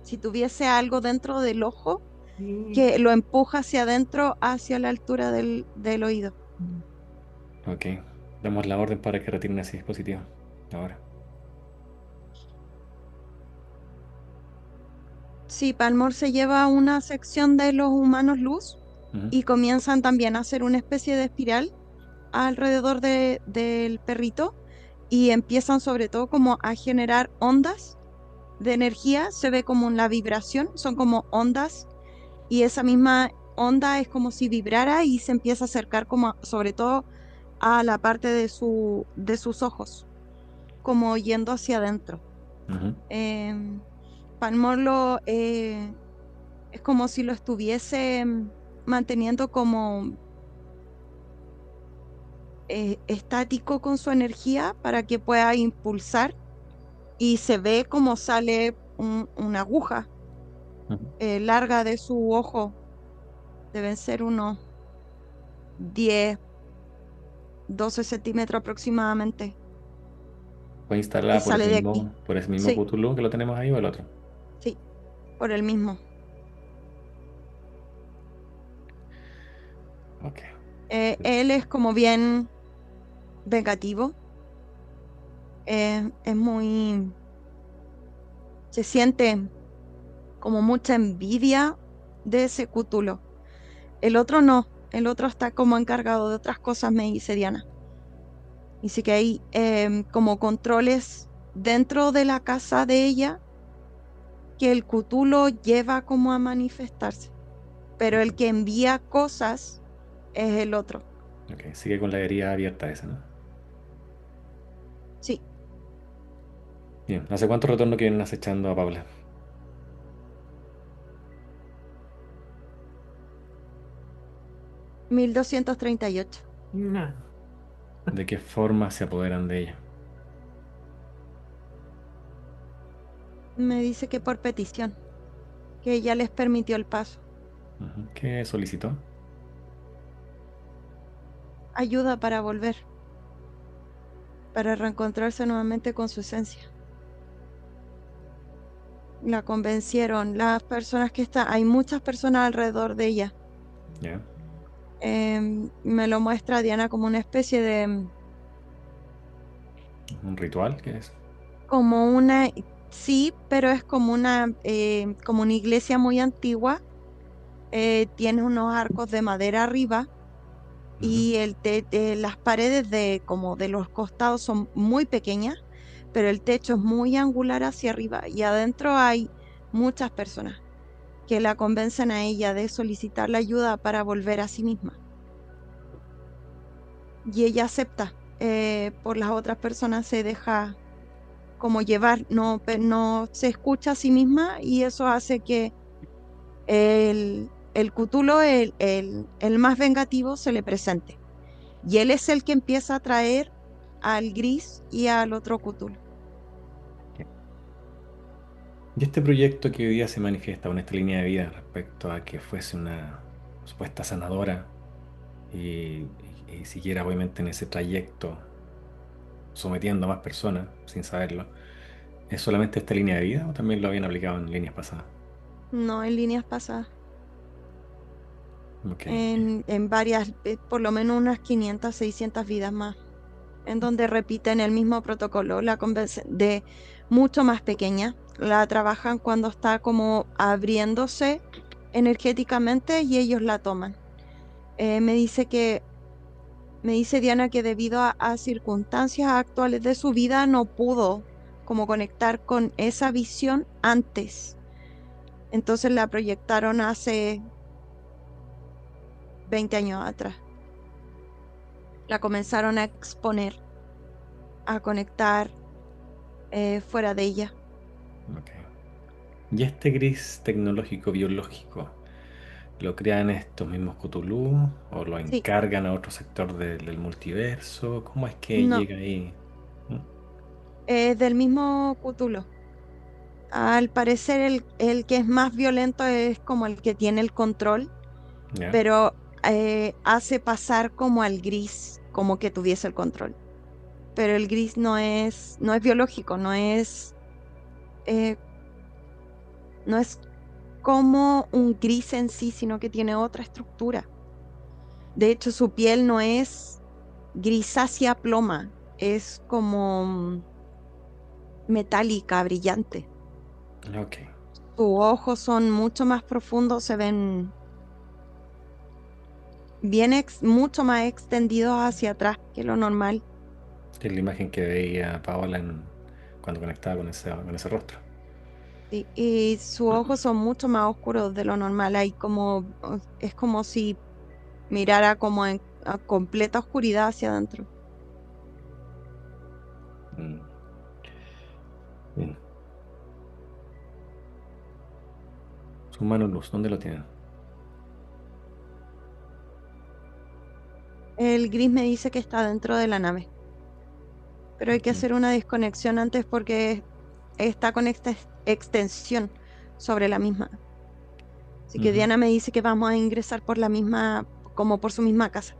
si tuviese algo dentro del ojo Sí. que lo empuja hacia adentro, hacia la altura del oído. Ok, damos la orden para que retiren ese dispositivo. Ahora. Sí, Palmor se lleva una sección de los humanos luz Ujú. y comienzan también a hacer una especie de espiral alrededor del perrito y empiezan sobre todo como a generar ondas de energía. Se ve como la vibración, son como ondas y esa misma onda es como si vibrara y se empieza a acercar como sobre todo a la parte de sus ojos, como yendo hacia adentro. Ujú. Em, Palmor es como si lo estuviese manteniendo como estático con su energía para que pueda impulsar y se ve como sale una aguja Ujú. larga de su ojo. Deben ser unos 10, 12 centímetros aproximadamente. ¿Fue Y instalada sale de aquí. por ese mismo Sí, Cthulhu que lo tenemos ahí o el otro? sí, por el mismo. Ok. Él es como bien vengativo. Es muy, se siente como mucha envidia de ese Cthulhu. El otro no, el otro está como encargado de otras cosas, me dice Diana. Dice que hay como controles dentro de la casa de ella que el Cthulhu lleva como a manifestarse, pero el Ujú. que envía cosas es el otro. Ok, sigue con la herida abierta esa, ¿no? Sí, Bien, ¿hace cuánto retorno que vienen acechando a Paula? 1238. No. ¿De qué forma se apoderan de ella? Me dice que por petición, que ella les permitió el paso. Ujú. ¿Qué solicitó? Ayuda para volver, para reencontrarse nuevamente con su esencia. La convencieron, las personas que están, hay muchas personas alrededor de ella. ¿Ya? Me lo muestra Diana como una especie de, ¿Un ritual? ¿Qué es? como una, sí, pero es como una iglesia muy antigua. Tiene unos arcos de madera arriba Ujú. y las paredes de, como de los costados son muy pequeñas, pero el techo es muy angular hacia arriba y adentro hay muchas personas que la convencen a ella de solicitar la ayuda para volver a sí misma. Y ella acepta, por las otras personas se deja como llevar, no, no se escucha a sí misma y eso hace que el Cthulhu, el más vengativo, se le presente. Y él es el que empieza a atraer al gris y al otro Cthulhu. Y este proyecto que hoy día se manifiesta con esta línea de vida respecto a que fuese una supuesta sanadora y siguiera obviamente en ese trayecto sometiendo a más personas sin saberlo, ¿es solamente esta línea de vida o también lo habían aplicado en líneas pasadas? No en líneas pasadas, Ok. en varias, por lo menos unas 500 600 vidas más, en donde repiten el mismo protocolo, la convencen de mucho más pequeña, la trabajan cuando está como abriéndose energéticamente y ellos la toman. Me dice me dice Diana que debido a circunstancias actuales de su vida no pudo como conectar con esa visión antes. Entonces la proyectaron hace 20 años atrás. La comenzaron a exponer, a conectar fuera de ella. Ok. ¿Y este gris tecnológico biológico lo crean estos mismos Cthulhu o lo Sí, encargan a otro sector del multiverso? ¿Cómo es que no, llega ahí? ¿Mm? es del mismo Cthulhu. Al parecer el que es más violento es como el que tiene el control, ¿Ya? pero hace pasar como al gris, como que tuviese el control. Pero el gris no es biológico, eh, no es como un gris en sí, sino que tiene otra estructura. De hecho, su piel no es grisácea ploma, es como metálica, brillante. Ok. Sus ojos son mucho más profundos, se ven mucho más extendidos hacia atrás que lo normal. Es la imagen que veía Paola cuando conectaba con ese rostro. Y sus ojos son mucho más oscuros de lo normal. Es como si mirara como en a completa oscuridad hacia adentro. Mm. Bien. Su mano luz, ¿dónde lo tienen? El gris me dice que está dentro de la nave, pero hay que hacer una desconexión antes porque está con extensión sobre la misma. Así que Diana me dice que vamos a ingresar por la misma, como por su misma casa.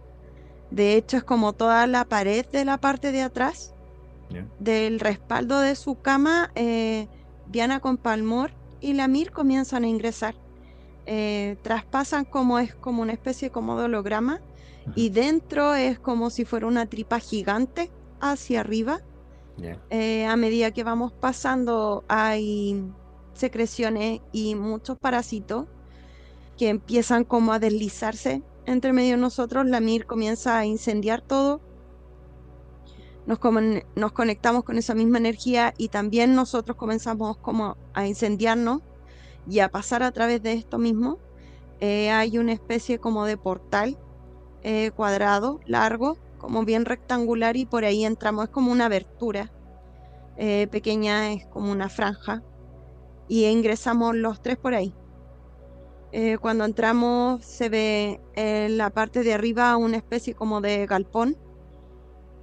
De hecho, es como toda la pared de la parte de atrás Ya. del respaldo de su cama. Diana con Palmor y Lamir comienzan a ingresar. Traspasan es como una especie como de holograma, Ujú. y dentro es como si fuera una tripa gigante hacia arriba. Ya. A medida que vamos pasando hay secreciones y muchos parásitos que empiezan como a deslizarse entre medio de nosotros. Lamir comienza a incendiar todo. Nos conectamos con esa misma energía y también nosotros comenzamos como a incendiarnos y a pasar a través de esto mismo. Hay una especie como de portal cuadrado, largo, como bien rectangular, y por ahí entramos. Es como una abertura pequeña, es como una franja, y ingresamos los tres por ahí. Cuando entramos se ve en la parte de arriba una especie como de galpón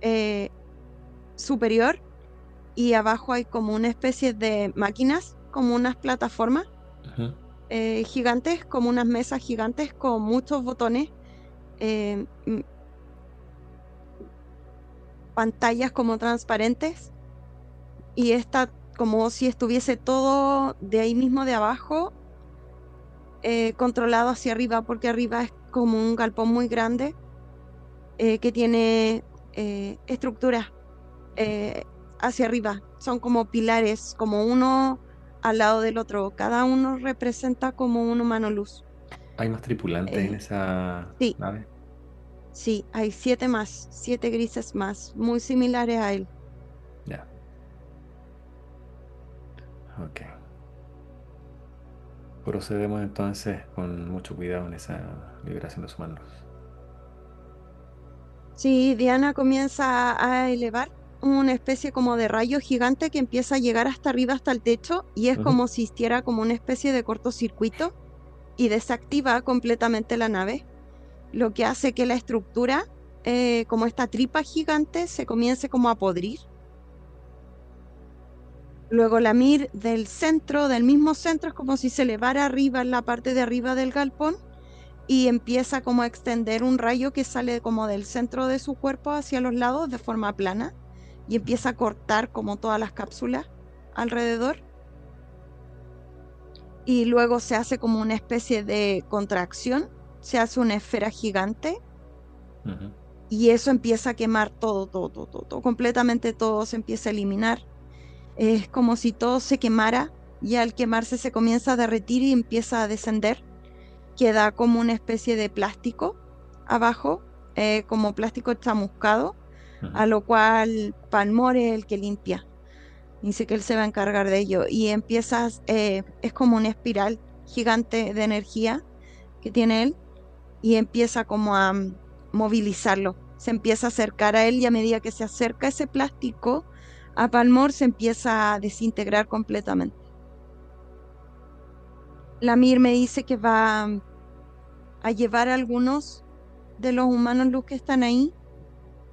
eh, superior, y abajo hay como una especie de máquinas, como unas plataformas Ujú. gigantes, como unas mesas gigantes con muchos botones, eh, m- pantallas como transparentes, y está como si estuviese todo de ahí mismo de abajo controlado hacia arriba, porque arriba es como un galpón muy grande que tiene estructuras eh, hacia arriba. Son como pilares, como uno al lado del otro. Cada uno representa como un humano luz. ¿Hay más tripulantes en Eh, esa sí, nave? sí, hay 7 más, 7 grises más, muy similares a él. Ya. Ok. Procedemos entonces con mucho cuidado en esa liberación de los humanos. Sí, Diana comienza a elevar una especie como de rayo gigante que empieza a llegar hasta arriba, hasta el techo, y es Ujú. como si hiciera como una especie de cortocircuito y desactiva completamente la nave, lo que hace que la estructura, como esta tripa gigante, se comience como a podrir. Luego la Mir del centro, del mismo centro, es como si se elevara arriba en la parte de arriba del galpón, y empieza como a extender un rayo que sale como del centro de su cuerpo hacia los lados de forma plana, y empieza a cortar como todas las cápsulas alrededor, y luego se hace como una especie de contracción, se hace una esfera gigante, Ujú. y eso empieza a quemar todo, todo, todo, todo, todo, completamente todo se empieza a eliminar. Es como si todo se quemara, y al quemarse se comienza a derretir y empieza a descender. Queda como una especie de plástico abajo, como plástico chamuscado, Ujú. a lo cual Palmore es el que limpia. Dice que él se va a encargar de ello, y empiezas, es como una espiral gigante de energía que tiene él, y empieza como a movilizarlo. Se empieza a acercar a él, y a medida que se acerca ese plástico a Palmor se empieza a desintegrar completamente. Lamir me dice que va a llevar a algunos de los humanos luz que están ahí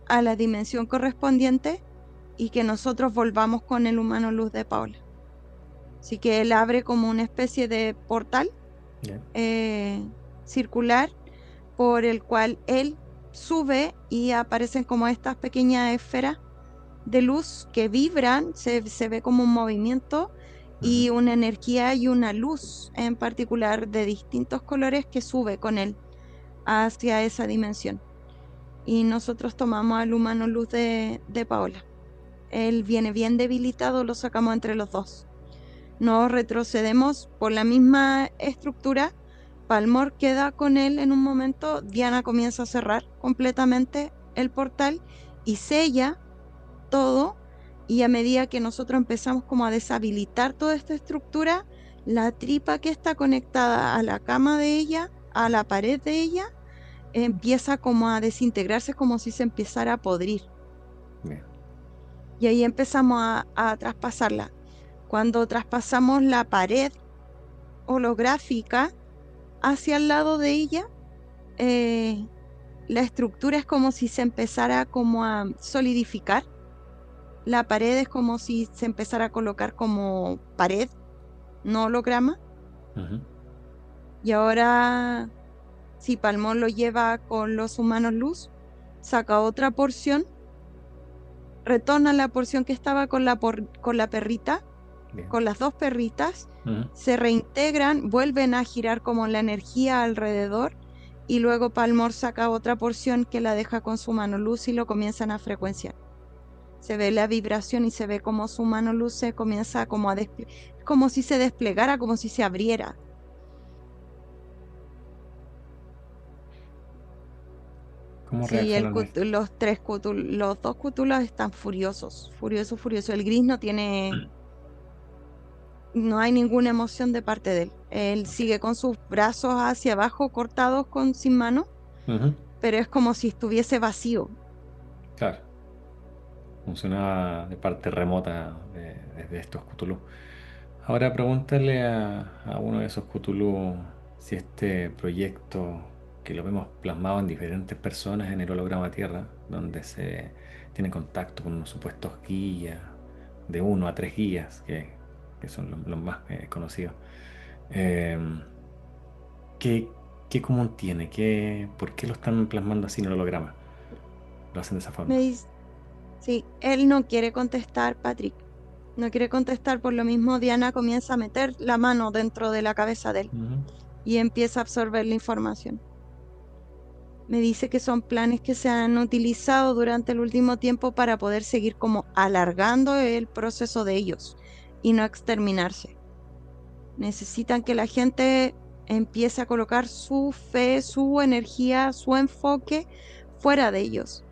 a la dimensión correspondiente, y que nosotros volvamos con el humano luz de Paula. Así que él abre como una especie de portal Ya. eh, circular, por el cual él sube, y aparecen como estas pequeñas esferas de luz que vibran, se ve como un movimiento Ujú. y una energía y una luz en particular de distintos colores que sube con él hacia esa dimensión. Y nosotros tomamos al humano luz de Paola. Él viene bien debilitado, lo sacamos entre los dos. Nos retrocedemos por la misma estructura. Palmor queda con él en un momento. Diana comienza a cerrar completamente el portal y sella todo. Y a medida que nosotros empezamos como a deshabilitar toda esta estructura, la tripa que está conectada a la cama de ella, a la pared de ella, empieza como a desintegrarse, como si se empezara a podrir. Bien. Y ahí empezamos a traspasarla. Cuando traspasamos la pared holográfica hacia el lado de ella, eh, la estructura es como si se empezara como a solidificar. La pared es como si se empezara a colocar como pared, no holograma. Ujú. Y ahora, si Palmón lo lleva con los humanos luz, saca otra porción, retorna la porción que estaba con con la perrita, Bien. con las dos perritas, Ujú. se reintegran, vuelven a girar como la energía alrededor y luego Palmor saca otra porción que la deja con su mano luz y lo comienzan a frecuenciar. Se ve la vibración y se ve como su mano luz se comienza como a como si se desplegara, como si se abriera. ¿Cómo Sí, reaccionan esto? los dos cútulos están furiosos, furiosos, furiosos. El gris no tiene, no hay ninguna emoción de parte de él. Él Ok. sigue con sus brazos hacia abajo cortados con sin mano, Ujú. pero es como si estuviese vacío. Claro, funcionaba de parte remota desde estos Cthulhu. Ahora pregúntale a uno de esos Cthulhu si este proyecto, que lo vemos plasmado en diferentes personas en el holograma Tierra, donde se tiene contacto con unos supuestos guías, de 1 a 3 guías, que son los más conocidos. Eh, ¿qué, qué común tiene? ¿Por qué lo están plasmando así en el holograma? Lo hacen de esa Me forma. dice, sí, él no quiere contestar, Patrick. No quiere contestar, por lo mismo Diana comienza a meter la mano dentro de la cabeza de él Ujú. y empieza a absorber la información. Me dice que son planes que se han utilizado durante el último tiempo para poder seguir como alargando el proceso de ellos y no exterminarse. Necesitan que la gente empiece a colocar su fe, su energía, su enfoque fuera de ellos.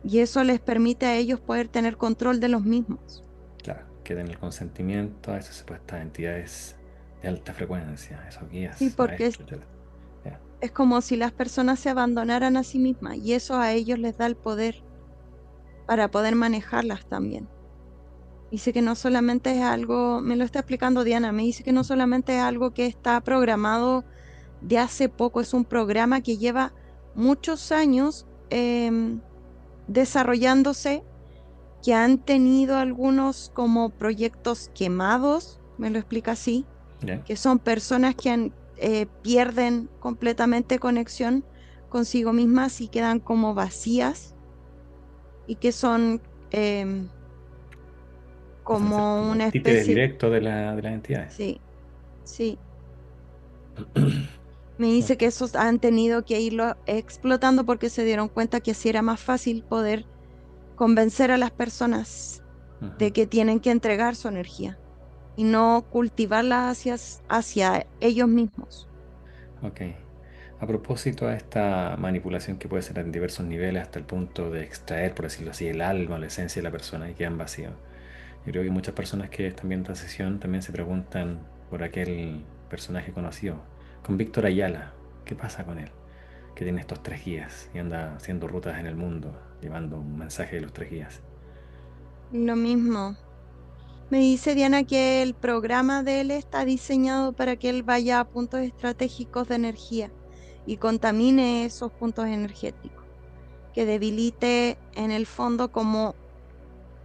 Y eso les permite a ellos poder tener control de los mismos. Claro, que den el consentimiento a esas supuestas entidades de alta frecuencia, esos Sí, guías, porque maestros, etc. Ya. es como si las personas se abandonaran a sí mismas y eso a ellos les da el poder para poder manejarlas también. Dice que no solamente es algo, me lo está explicando Diana, me dice que no solamente es algo que está programado de hace poco, es un programa que lleva muchos años desarrollándose, que han tenido algunos como proyectos quemados, me lo explica así, Bien. que son personas que pierden completamente conexión consigo mismas y quedan como vacías y que son em, Pasan a ser como como una títeres especie, directos de las entidades. sí, sí. Me dice Ok. que esos han tenido que irlo explotando porque se dieron cuenta que así era más fácil poder convencer a las personas Ujú. de que tienen que entregar su energía y no cultivarla hacia ellos mismos. Ok. A propósito de esta manipulación que puede ser en diversos niveles hasta el punto de extraer, por decirlo así, el alma, la esencia de la persona y quedan vacíos. Yo creo que muchas personas que están viendo esta sesión también se preguntan por aquel personaje conocido, con Víctor Ayala. ¿Qué pasa con él? Que tiene estos 3 guías y anda haciendo rutas en el mundo, llevando un mensaje de los 3 guías. Lo mismo. Me dice Diana que el programa de él está diseñado para que él vaya a puntos estratégicos de energía y contamine esos puntos energéticos, que debilite en el fondo como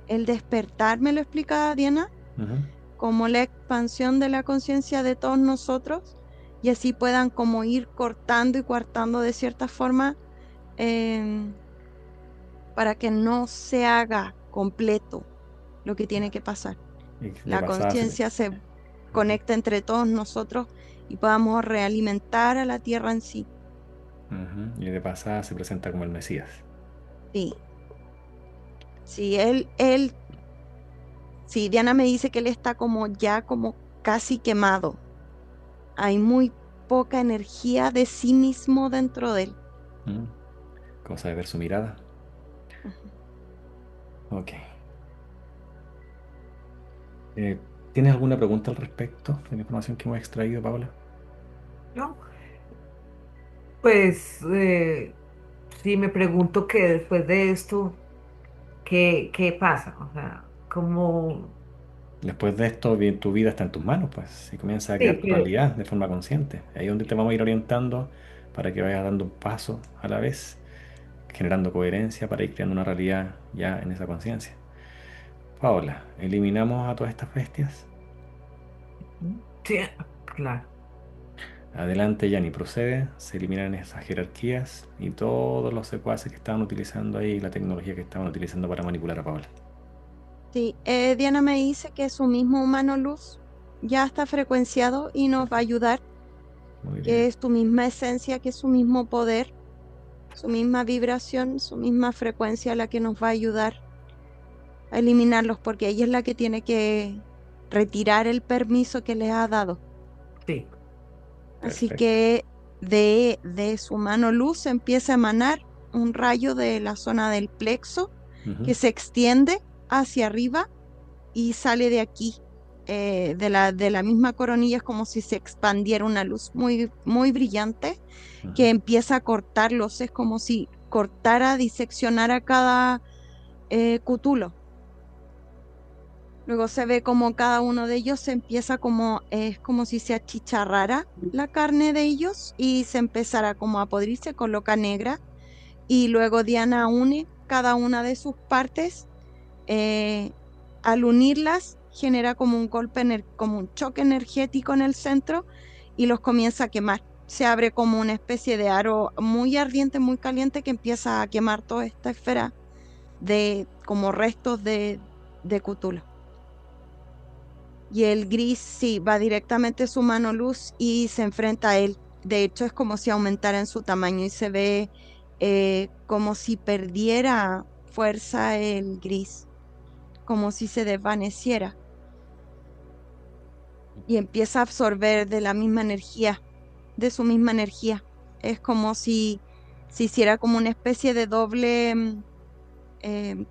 el despertar, me lo explica Diana, Ujú. como la expansión de la conciencia de todos nosotros y así puedan como ir cortando y coartando de cierta forma em, para que no se haga completo lo que tiene que pasar. Y de La pasada se... conciencia se Ujú. conecta entre todos nosotros y podamos realimentar a la tierra en sí. Ujú. Y de pasada se presenta como el Mesías. Sí, sí, sí, Diana me dice que él está como ya como casi quemado. Hay muy poca energía de sí mismo dentro de él. Ujú. Cosa de ver su mirada. Ujú. Ok. Eh, ¿Tienes alguna pregunta al respecto de la información que hemos extraído, Paula? ¿No? Pues sí me pregunto que después de esto, ¿qué pasa? O sea, ¿cómo? Después de esto, tu vida está en tus manos, pues, y comienza a Sí, crear tu pero realidad de forma consciente. Ahí es donde te vamos a ir orientando para que vayas dando un paso a la vez generando coherencia para ir creando una realidad ya en esa conciencia. Paola, ¿eliminamos a todas estas bestias? Sí, claro. Adelante, Yanni, procede, se eliminan esas jerarquías y todos los secuaces que estaban utilizando ahí, la tecnología que estaban utilizando para manipular a Paola. Sí, Diana me dice que su mismo humano luz ya está frecuenciado y nos va a Perfecto, ayudar, muy que bien. es tu misma esencia, que es su mismo poder, su misma vibración, su misma frecuencia la que nos va a ayudar a eliminarlos, porque ella es la que tiene que retirar el permiso que les ha dado. Sí, Así Perfecto. que de su mano luz empieza a emanar un rayo de la zona del plexo que Ujú, se extiende hacia arriba y sale de aquí, de la misma coronilla, es como si se expandiera una luz muy, muy brillante ujú. que empieza a cortarlos, es como si cortara, diseccionara cada cútulo. Luego se ve como cada uno de ellos se empieza como, es como si se achicharrara la carne de ellos y se empezara como a podrirse con loca negra. Y luego Diana une cada una de sus partes. eh, Al unirlas genera como un golpe, como un choque energético en el centro y los comienza a quemar. Se abre como una especie de aro muy ardiente, muy caliente que empieza a quemar toda esta esfera de como restos de Cthulhu. Y el gris sí va directamente a su mano luz y se enfrenta a él. De hecho, es como si aumentara en su tamaño y se ve como si perdiera fuerza el gris, como si se desvaneciera y empieza a absorber de la misma energía, de su misma energía. Es como si se hiciera como una especie de doble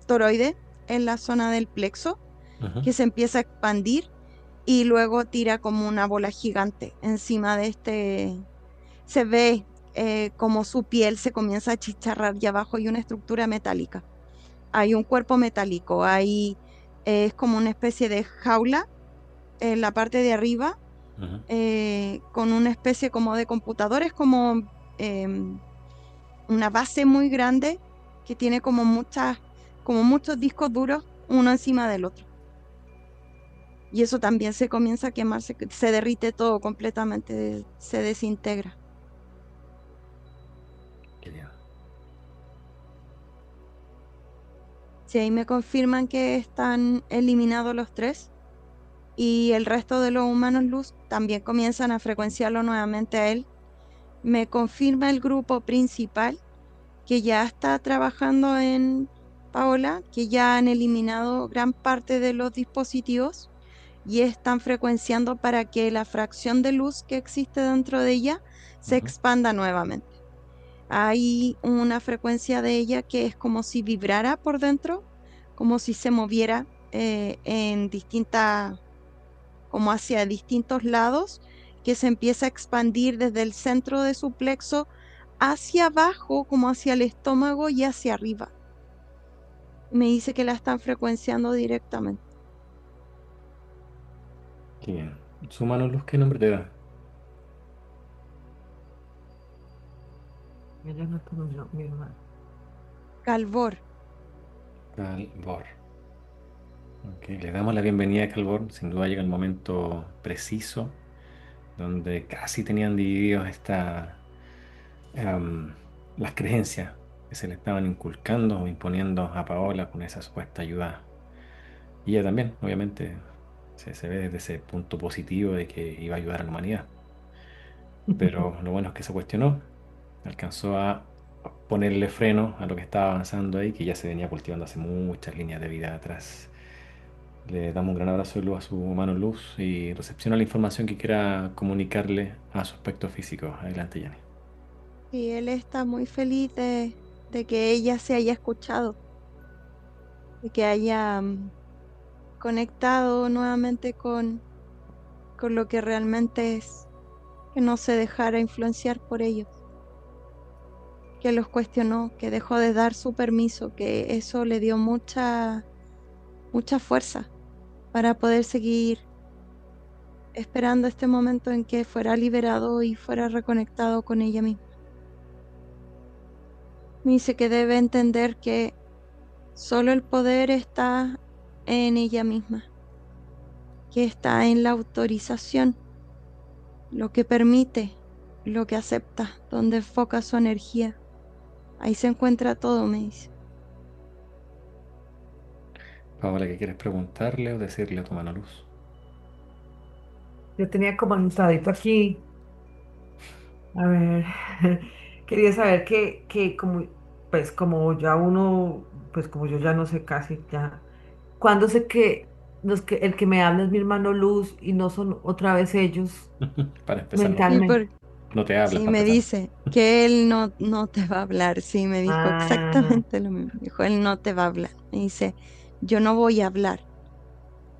toroide en la zona del plexo Ujú. que se empieza a expandir y luego tira como una bola gigante encima de este. Se ve como su piel se comienza a chicharrar y abajo hay una estructura metálica. Hay un cuerpo metálico, hay, es como una especie de jaula en la parte de arriba, Ujú. con una especie como de computadores, como em, una base muy grande que tiene como muchos discos duros, uno encima del otro. Y eso también se comienza a quemar, se derrite todo completamente, se desintegra. Qué bien. Si ahí me confirman que están eliminados los tres y el resto de los humanos luz también comienzan a frecuenciarlo nuevamente a él, me confirma el grupo principal que ya está trabajando en Paola, que ya han eliminado gran parte de los dispositivos y están frecuenciando para que la fracción de luz que existe dentro de ella se Ujú. expanda nuevamente. Hay una frecuencia de ella que es como si vibrara por dentro, como si se moviera en distintas, como hacia distintos lados, que se empieza a expandir desde el centro de su plexo hacia abajo, como hacia el estómago y hacia arriba. Me dice que la están frecuenciando directamente. Qué bien. ¿Su mano luz qué nombre te da? ella no es mi hermano. Calvor. Calvor. Ok, le damos la bienvenida a Calvor. Sin duda llega el momento preciso donde casi tenían divididos em, las creencias que se le estaban inculcando o imponiendo a Paola con esa supuesta ayuda. Y ella también, obviamente, se ve desde ese punto positivo de que iba a ayudar a la humanidad. Pero lo bueno es que se cuestionó, alcanzó a ponerle freno a lo que estaba avanzando ahí, que ya se venía cultivando hace muchas líneas de vida atrás. Le damos un gran abrazo de luz a su mano luz y recepciona la información que quiera comunicarle a su aspecto físico. Adelante, Yanni. Y él está muy feliz de que ella se haya escuchado, de que haya conectado nuevamente con lo que realmente es, que no se dejara influenciar por ellos, que los cuestionó, que dejó de dar su permiso, que eso le dio mucha fuerza para poder seguir esperando este momento en que fuera liberado y fuera reconectado con ella misma. Me dice que debe entender que solo el poder está en ella misma, que está en la autorización, lo que permite, lo que acepta, donde enfoca su energía. Ahí se encuentra todo, me dice. Paola, ¿qué quieres preguntarle o decirle a tu mano luz? Yo tenía como anotadito aquí. A ver, quería saber que como, pues como ya uno, pues como yo ya no sé casi ya, cuando sé que, el que me habla es mi hermano Luz y no son otra vez ellos Para empezar, Sí, mentalmente. no te hablas sí, para me empezar. dice que él no te va a hablar. Sí, me dijo Ah, exactamente lo mismo. Dijo, él no te va a hablar. Me dice, yo no voy a hablar,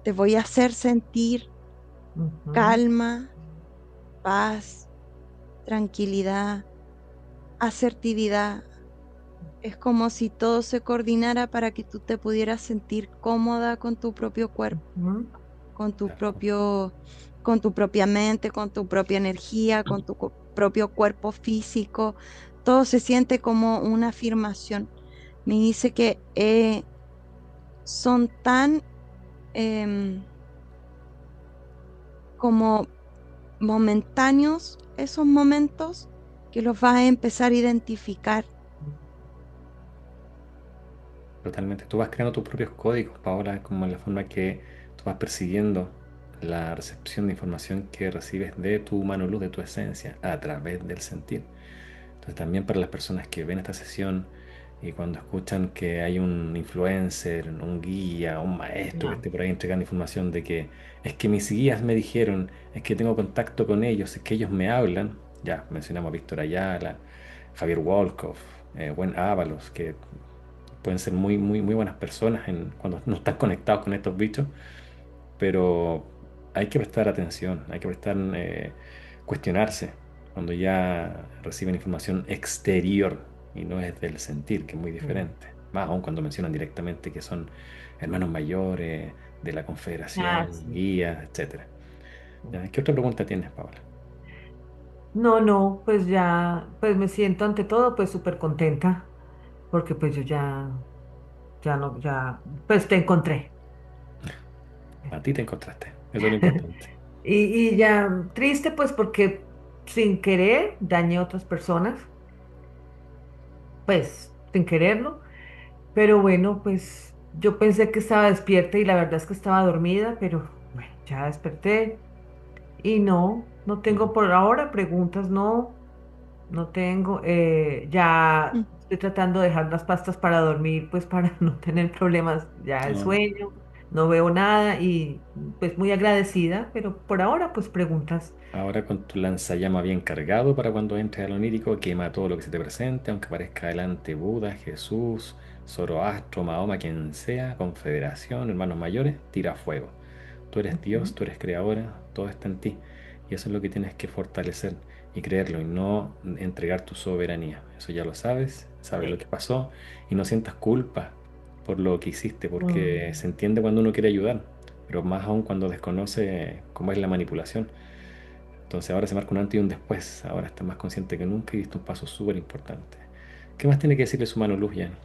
te voy a hacer sentir ujú, calma, paz, tranquilidad, asertividad. Es como si todo se coordinara para que tú te pudieras sentir cómoda con tu propio cuerpo, ujú. con tu Claro. propio, con tu propia mente, con tu propia energía, con tu propio cuerpo físico. Todo se siente como una afirmación. Me dice que son tan em, como momentáneos esos momentos que los vas a empezar a identificar. Totalmente. Tú vas creando tus propios códigos, Paola, como la forma que tú vas persiguiendo la recepción de información que recibes de tu mano luz, de tu esencia, a través del sentir. Entonces también para las personas que ven esta sesión y cuando escuchan que hay un influencer, un guía, un maestro que Ya, esté por ahí entregando información de que es que mis guías me dijeron, es que tengo contacto con ellos, es que ellos me hablan, ya mencionamos a Víctor Ayala, Javier Wolkoff, Gwen Ábalos, que pueden ser muy buenas personas cuando no están conectados con estos bichos, pero hay que prestar atención, hay que cuestionarse cuando ya reciben información exterior y no es del sentir, que es muy mm. diferente. Más aún cuando mencionan directamente que son hermanos mayores de la Ah, confederación, sí. guías, etcétera. ¿Ya? ¿Qué otra pregunta tienes, Paola? No, no, pues ya, pues me siento ante todo pues súper contenta porque pues yo ya no, ya, pues te encontré. A ti te encontraste, eso es lo importante. Y ya triste pues porque sin querer dañé a otras personas, pues sin quererlo, pero bueno, pues yo pensé que estaba despierta y la verdad es que estaba dormida, pero bueno, ya desperté y no Ujú. tengo por ahora preguntas, no. No tengo, Mm. ya estoy tratando de dejar las pastas para dormir, pues para no tener problemas ya el No, sueño, no veo nada y pues muy agradecida, pero por ahora pues preguntas. ahora con tu lanzallama bien cargado para cuando entres al onírico, quema todo lo que se te presente, aunque parezca delante Buda, Jesús, Zoroastro, Mahoma, quien sea, Confederación, hermanos mayores, tira fuego. Tú eres Dios, Ujú, tú eres creadora, todo está en ti. Y eso es lo que tienes que fortalecer y creerlo y no entregar tu soberanía. Eso ya lo sabes, sabes lo sí. que pasó y no sientas culpa por lo que hiciste, porque Mm, se entiende cuando uno quiere ayudar, pero más aún cuando desconoce cómo es la manipulación. Entonces ahora se marca un antes y un después. Ahora está más consciente que nunca y diste un paso súper importante. ¿Qué más tiene que decirle su mano luz, Jan?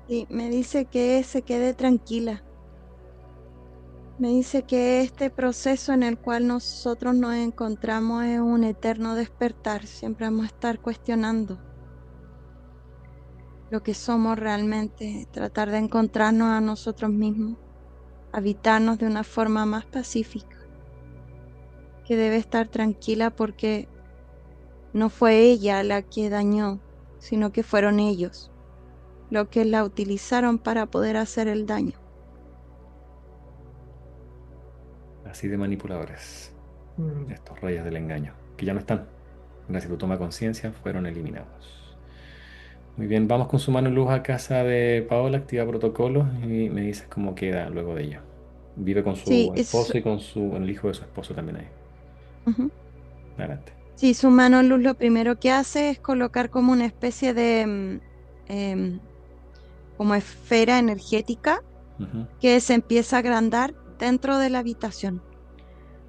Sí, me dice que se quede tranquila. Me dice que este proceso en el cual nosotros nos encontramos es un eterno despertar. Siempre vamos a estar cuestionando lo que somos realmente, tratar de encontrarnos a nosotros mismos, habitarnos de una forma más pacífica, que debe estar tranquila porque no fue ella la que dañó, sino que fueron ellos los que la utilizaron para poder hacer el daño. Así de manipuladores. mm. Estos reyes del engaño, que ya no están. Gracias a tu toma de conciencia, fueron eliminados. Muy bien, vamos con su mano luz a casa de Paola, activa protocolos y me dices cómo queda luego de ella. Vive con Sí, su esposo y con el hijo de su esposo también ahí. ujú. Adelante. Sí, su mano luz lo primero que hace es colocar como una especie de como esfera energética Ujú. que se empieza a agrandar dentro de la habitación.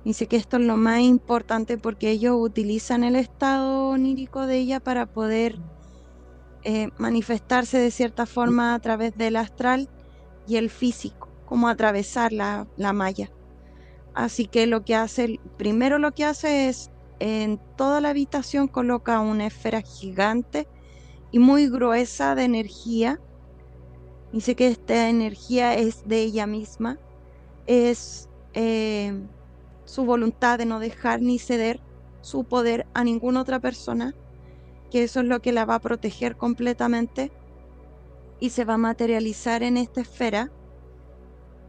Dice que esto es lo más importante porque ellos utilizan el estado onírico de ella para poder manifestarse de cierta forma a través del astral y el físico, como atravesar la malla. Así que primero lo que hace es, en toda la habitación coloca una esfera gigante y muy gruesa de energía. Dice que esta energía es de ella misma, es su voluntad de no dejar ni ceder su poder a ninguna otra persona, que eso es lo que la va a proteger completamente y se va a materializar en esta esfera,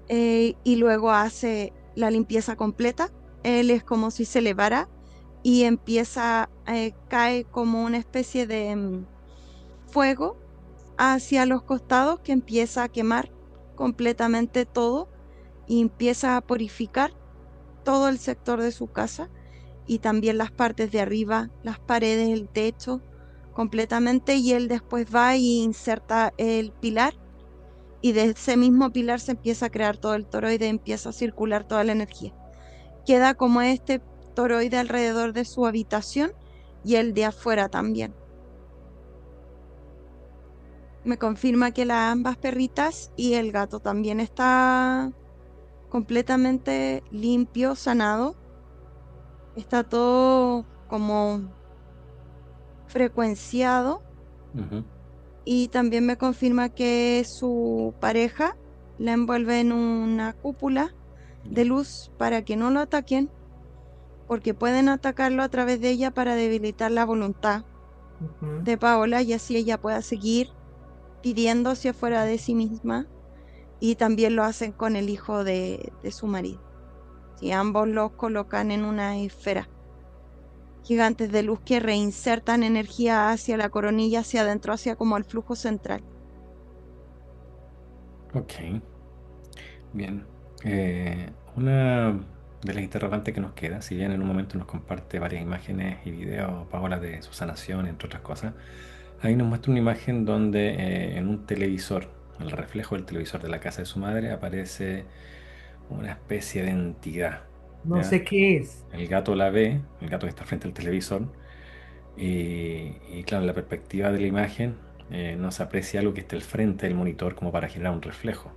y luego hace la limpieza completa. Él es como si se elevara y cae como una especie de fuego hacia los costados que empieza a quemar completamente todo y empieza a purificar todo el sector de su casa y también las partes de arriba, las paredes, el techo completamente, y él después va y inserta el pilar y de ese mismo pilar se empieza a crear todo el toroide, empieza a circular toda la energía. Queda como este toroide alrededor de su habitación y el de afuera también. Me confirma que ambas perritas y el gato también está completamente limpio, sanado. Está todo como frecuenciado, Ujú. y también me confirma que su pareja la envuelve en una cúpula de Ya. luz para que no lo ataquen, porque pueden atacarlo a través de ella para debilitar la voluntad Ujú. de Paola y así ella pueda seguir pidiendo hacia fuera de sí misma, y también lo hacen con el hijo de su marido. Si ambos los colocan en una esfera gigantes de luz que reinsertan energía hacia la coronilla, hacia adentro, hacia como el flujo central. Ok, bien. Una de las interrogantes que nos queda, si bien en un momento nos comparte varias imágenes y videos, Paola, de su sanación, entre otras cosas, ahí nos muestra una imagen donde en un televisor, el reflejo del televisor de la casa de su madre, aparece una especie de entidad. No ¿Ya? sé qué es. El gato la ve, el gato que está frente al televisor, y claro, en la perspectiva de la imagen no se aprecia algo que esté al frente del monitor como para generar un reflejo.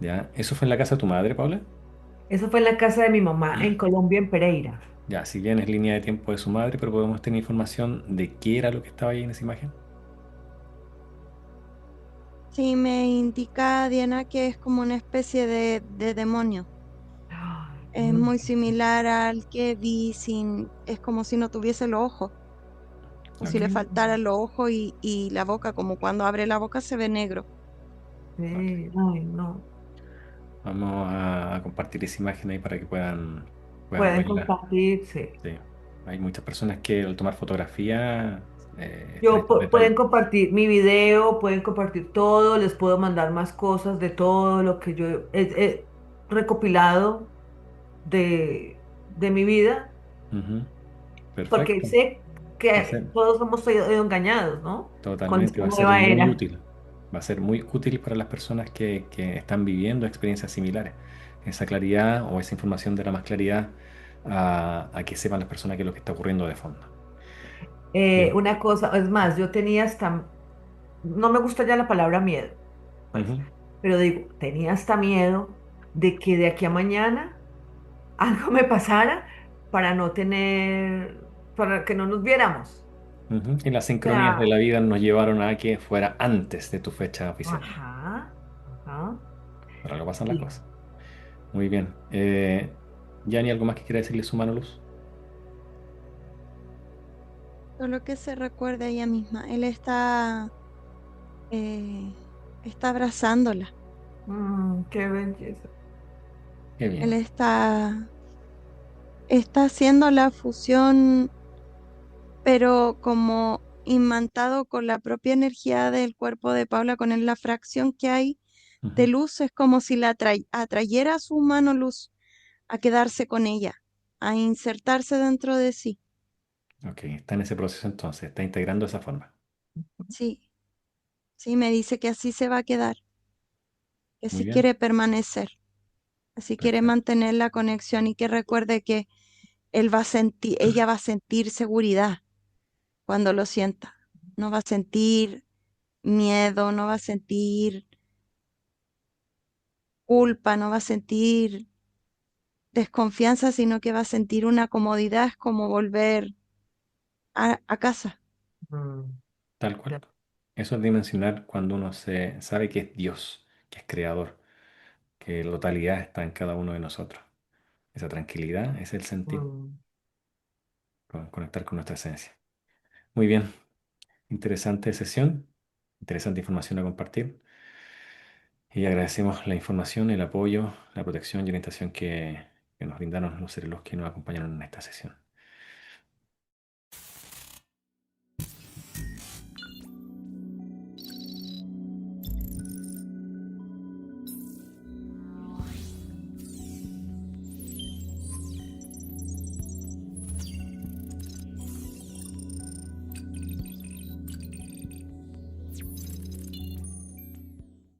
¿Ya? ¿Eso fue en la casa de tu madre, Paula? Eso fue en la casa de mi mamá en Colombia, en Pereira. Ya, si bien es línea de tiempo de su madre, pero podemos tener información de qué era lo que estaba ahí en esa imagen. Sí, me indica Diana que es como una especie de demonio. Ay, Es muy similar al que vi, es como si no tuviese los ojos, o si Ok, le mm, faltaran los ojos y la boca, como cuando abre la boca se ve negro. ok. sí, ay, no. Vamos a compartir esa imagen ahí para que puedan Pueden verla. compartirse. Sí. Hay muchas personas que al tomar fotografía están estos Pueden detalles. compartir mi video, pueden compartir todo, les puedo mandar más cosas de todo lo que yo he recopilado de mi vida, Ujú. porque Perfecto. sé Va a ser que todos hemos sido engañados, ¿no? Con totalmente, esta va a ser nueva muy era. útil. Va a ser muy útil para las personas que están viviendo experiencias similares. Esa claridad o esa información dará más claridad a que sepan las personas qué es lo que está ocurriendo de fondo. Bien. Una cosa, es más, yo tenía hasta, no me gusta ya la palabra miedo, pues, Ujú, pero digo, tenía hasta miedo de que de aquí a mañana algo me pasara para no tener, para que no nos viéramos. ujú. Y las O sincronías de sea, la vida nos llevaron a que fuera antes de tu fecha oficial. ajá, ajá. Pero algo pasan las Sí. cosas. Muy bien. ¿Yani algo más que quiera decirle su mano luz? Solo que se recuerde ella misma. Él eh, está abrazándola. Qué belleza. Qué Él bien. está haciendo la fusión, pero como imantado con la propia energía del cuerpo de Paula, con la fracción que hay de Ujú. luz, es como si atrayera a su mano luz a quedarse con ella, a insertarse dentro de sí. Ok, está en ese proceso entonces, está integrando esa forma. Sí, sí, me dice que así se va a quedar, que Muy así bien. quiere permanecer, así quiere Perfecto. mantener la conexión, y que recuerde que ella va a sentir seguridad cuando lo sienta. no va a sentir miedo, no va a sentir culpa, no va a sentir desconfianza, sino que va a sentir una comodidad, es como volver a casa. Mm, Tal cual. ya. Eso es dimensionar cuando uno se sabe que es Dios, que es creador, que la totalidad está en cada uno de nosotros. Esa tranquilidad es el sentir, Mm. conectar con nuestra esencia. Muy bien, interesante sesión, interesante información a compartir. Y agradecemos la información, el apoyo, la protección y orientación que nos brindaron los seres los que nos acompañaron en esta sesión.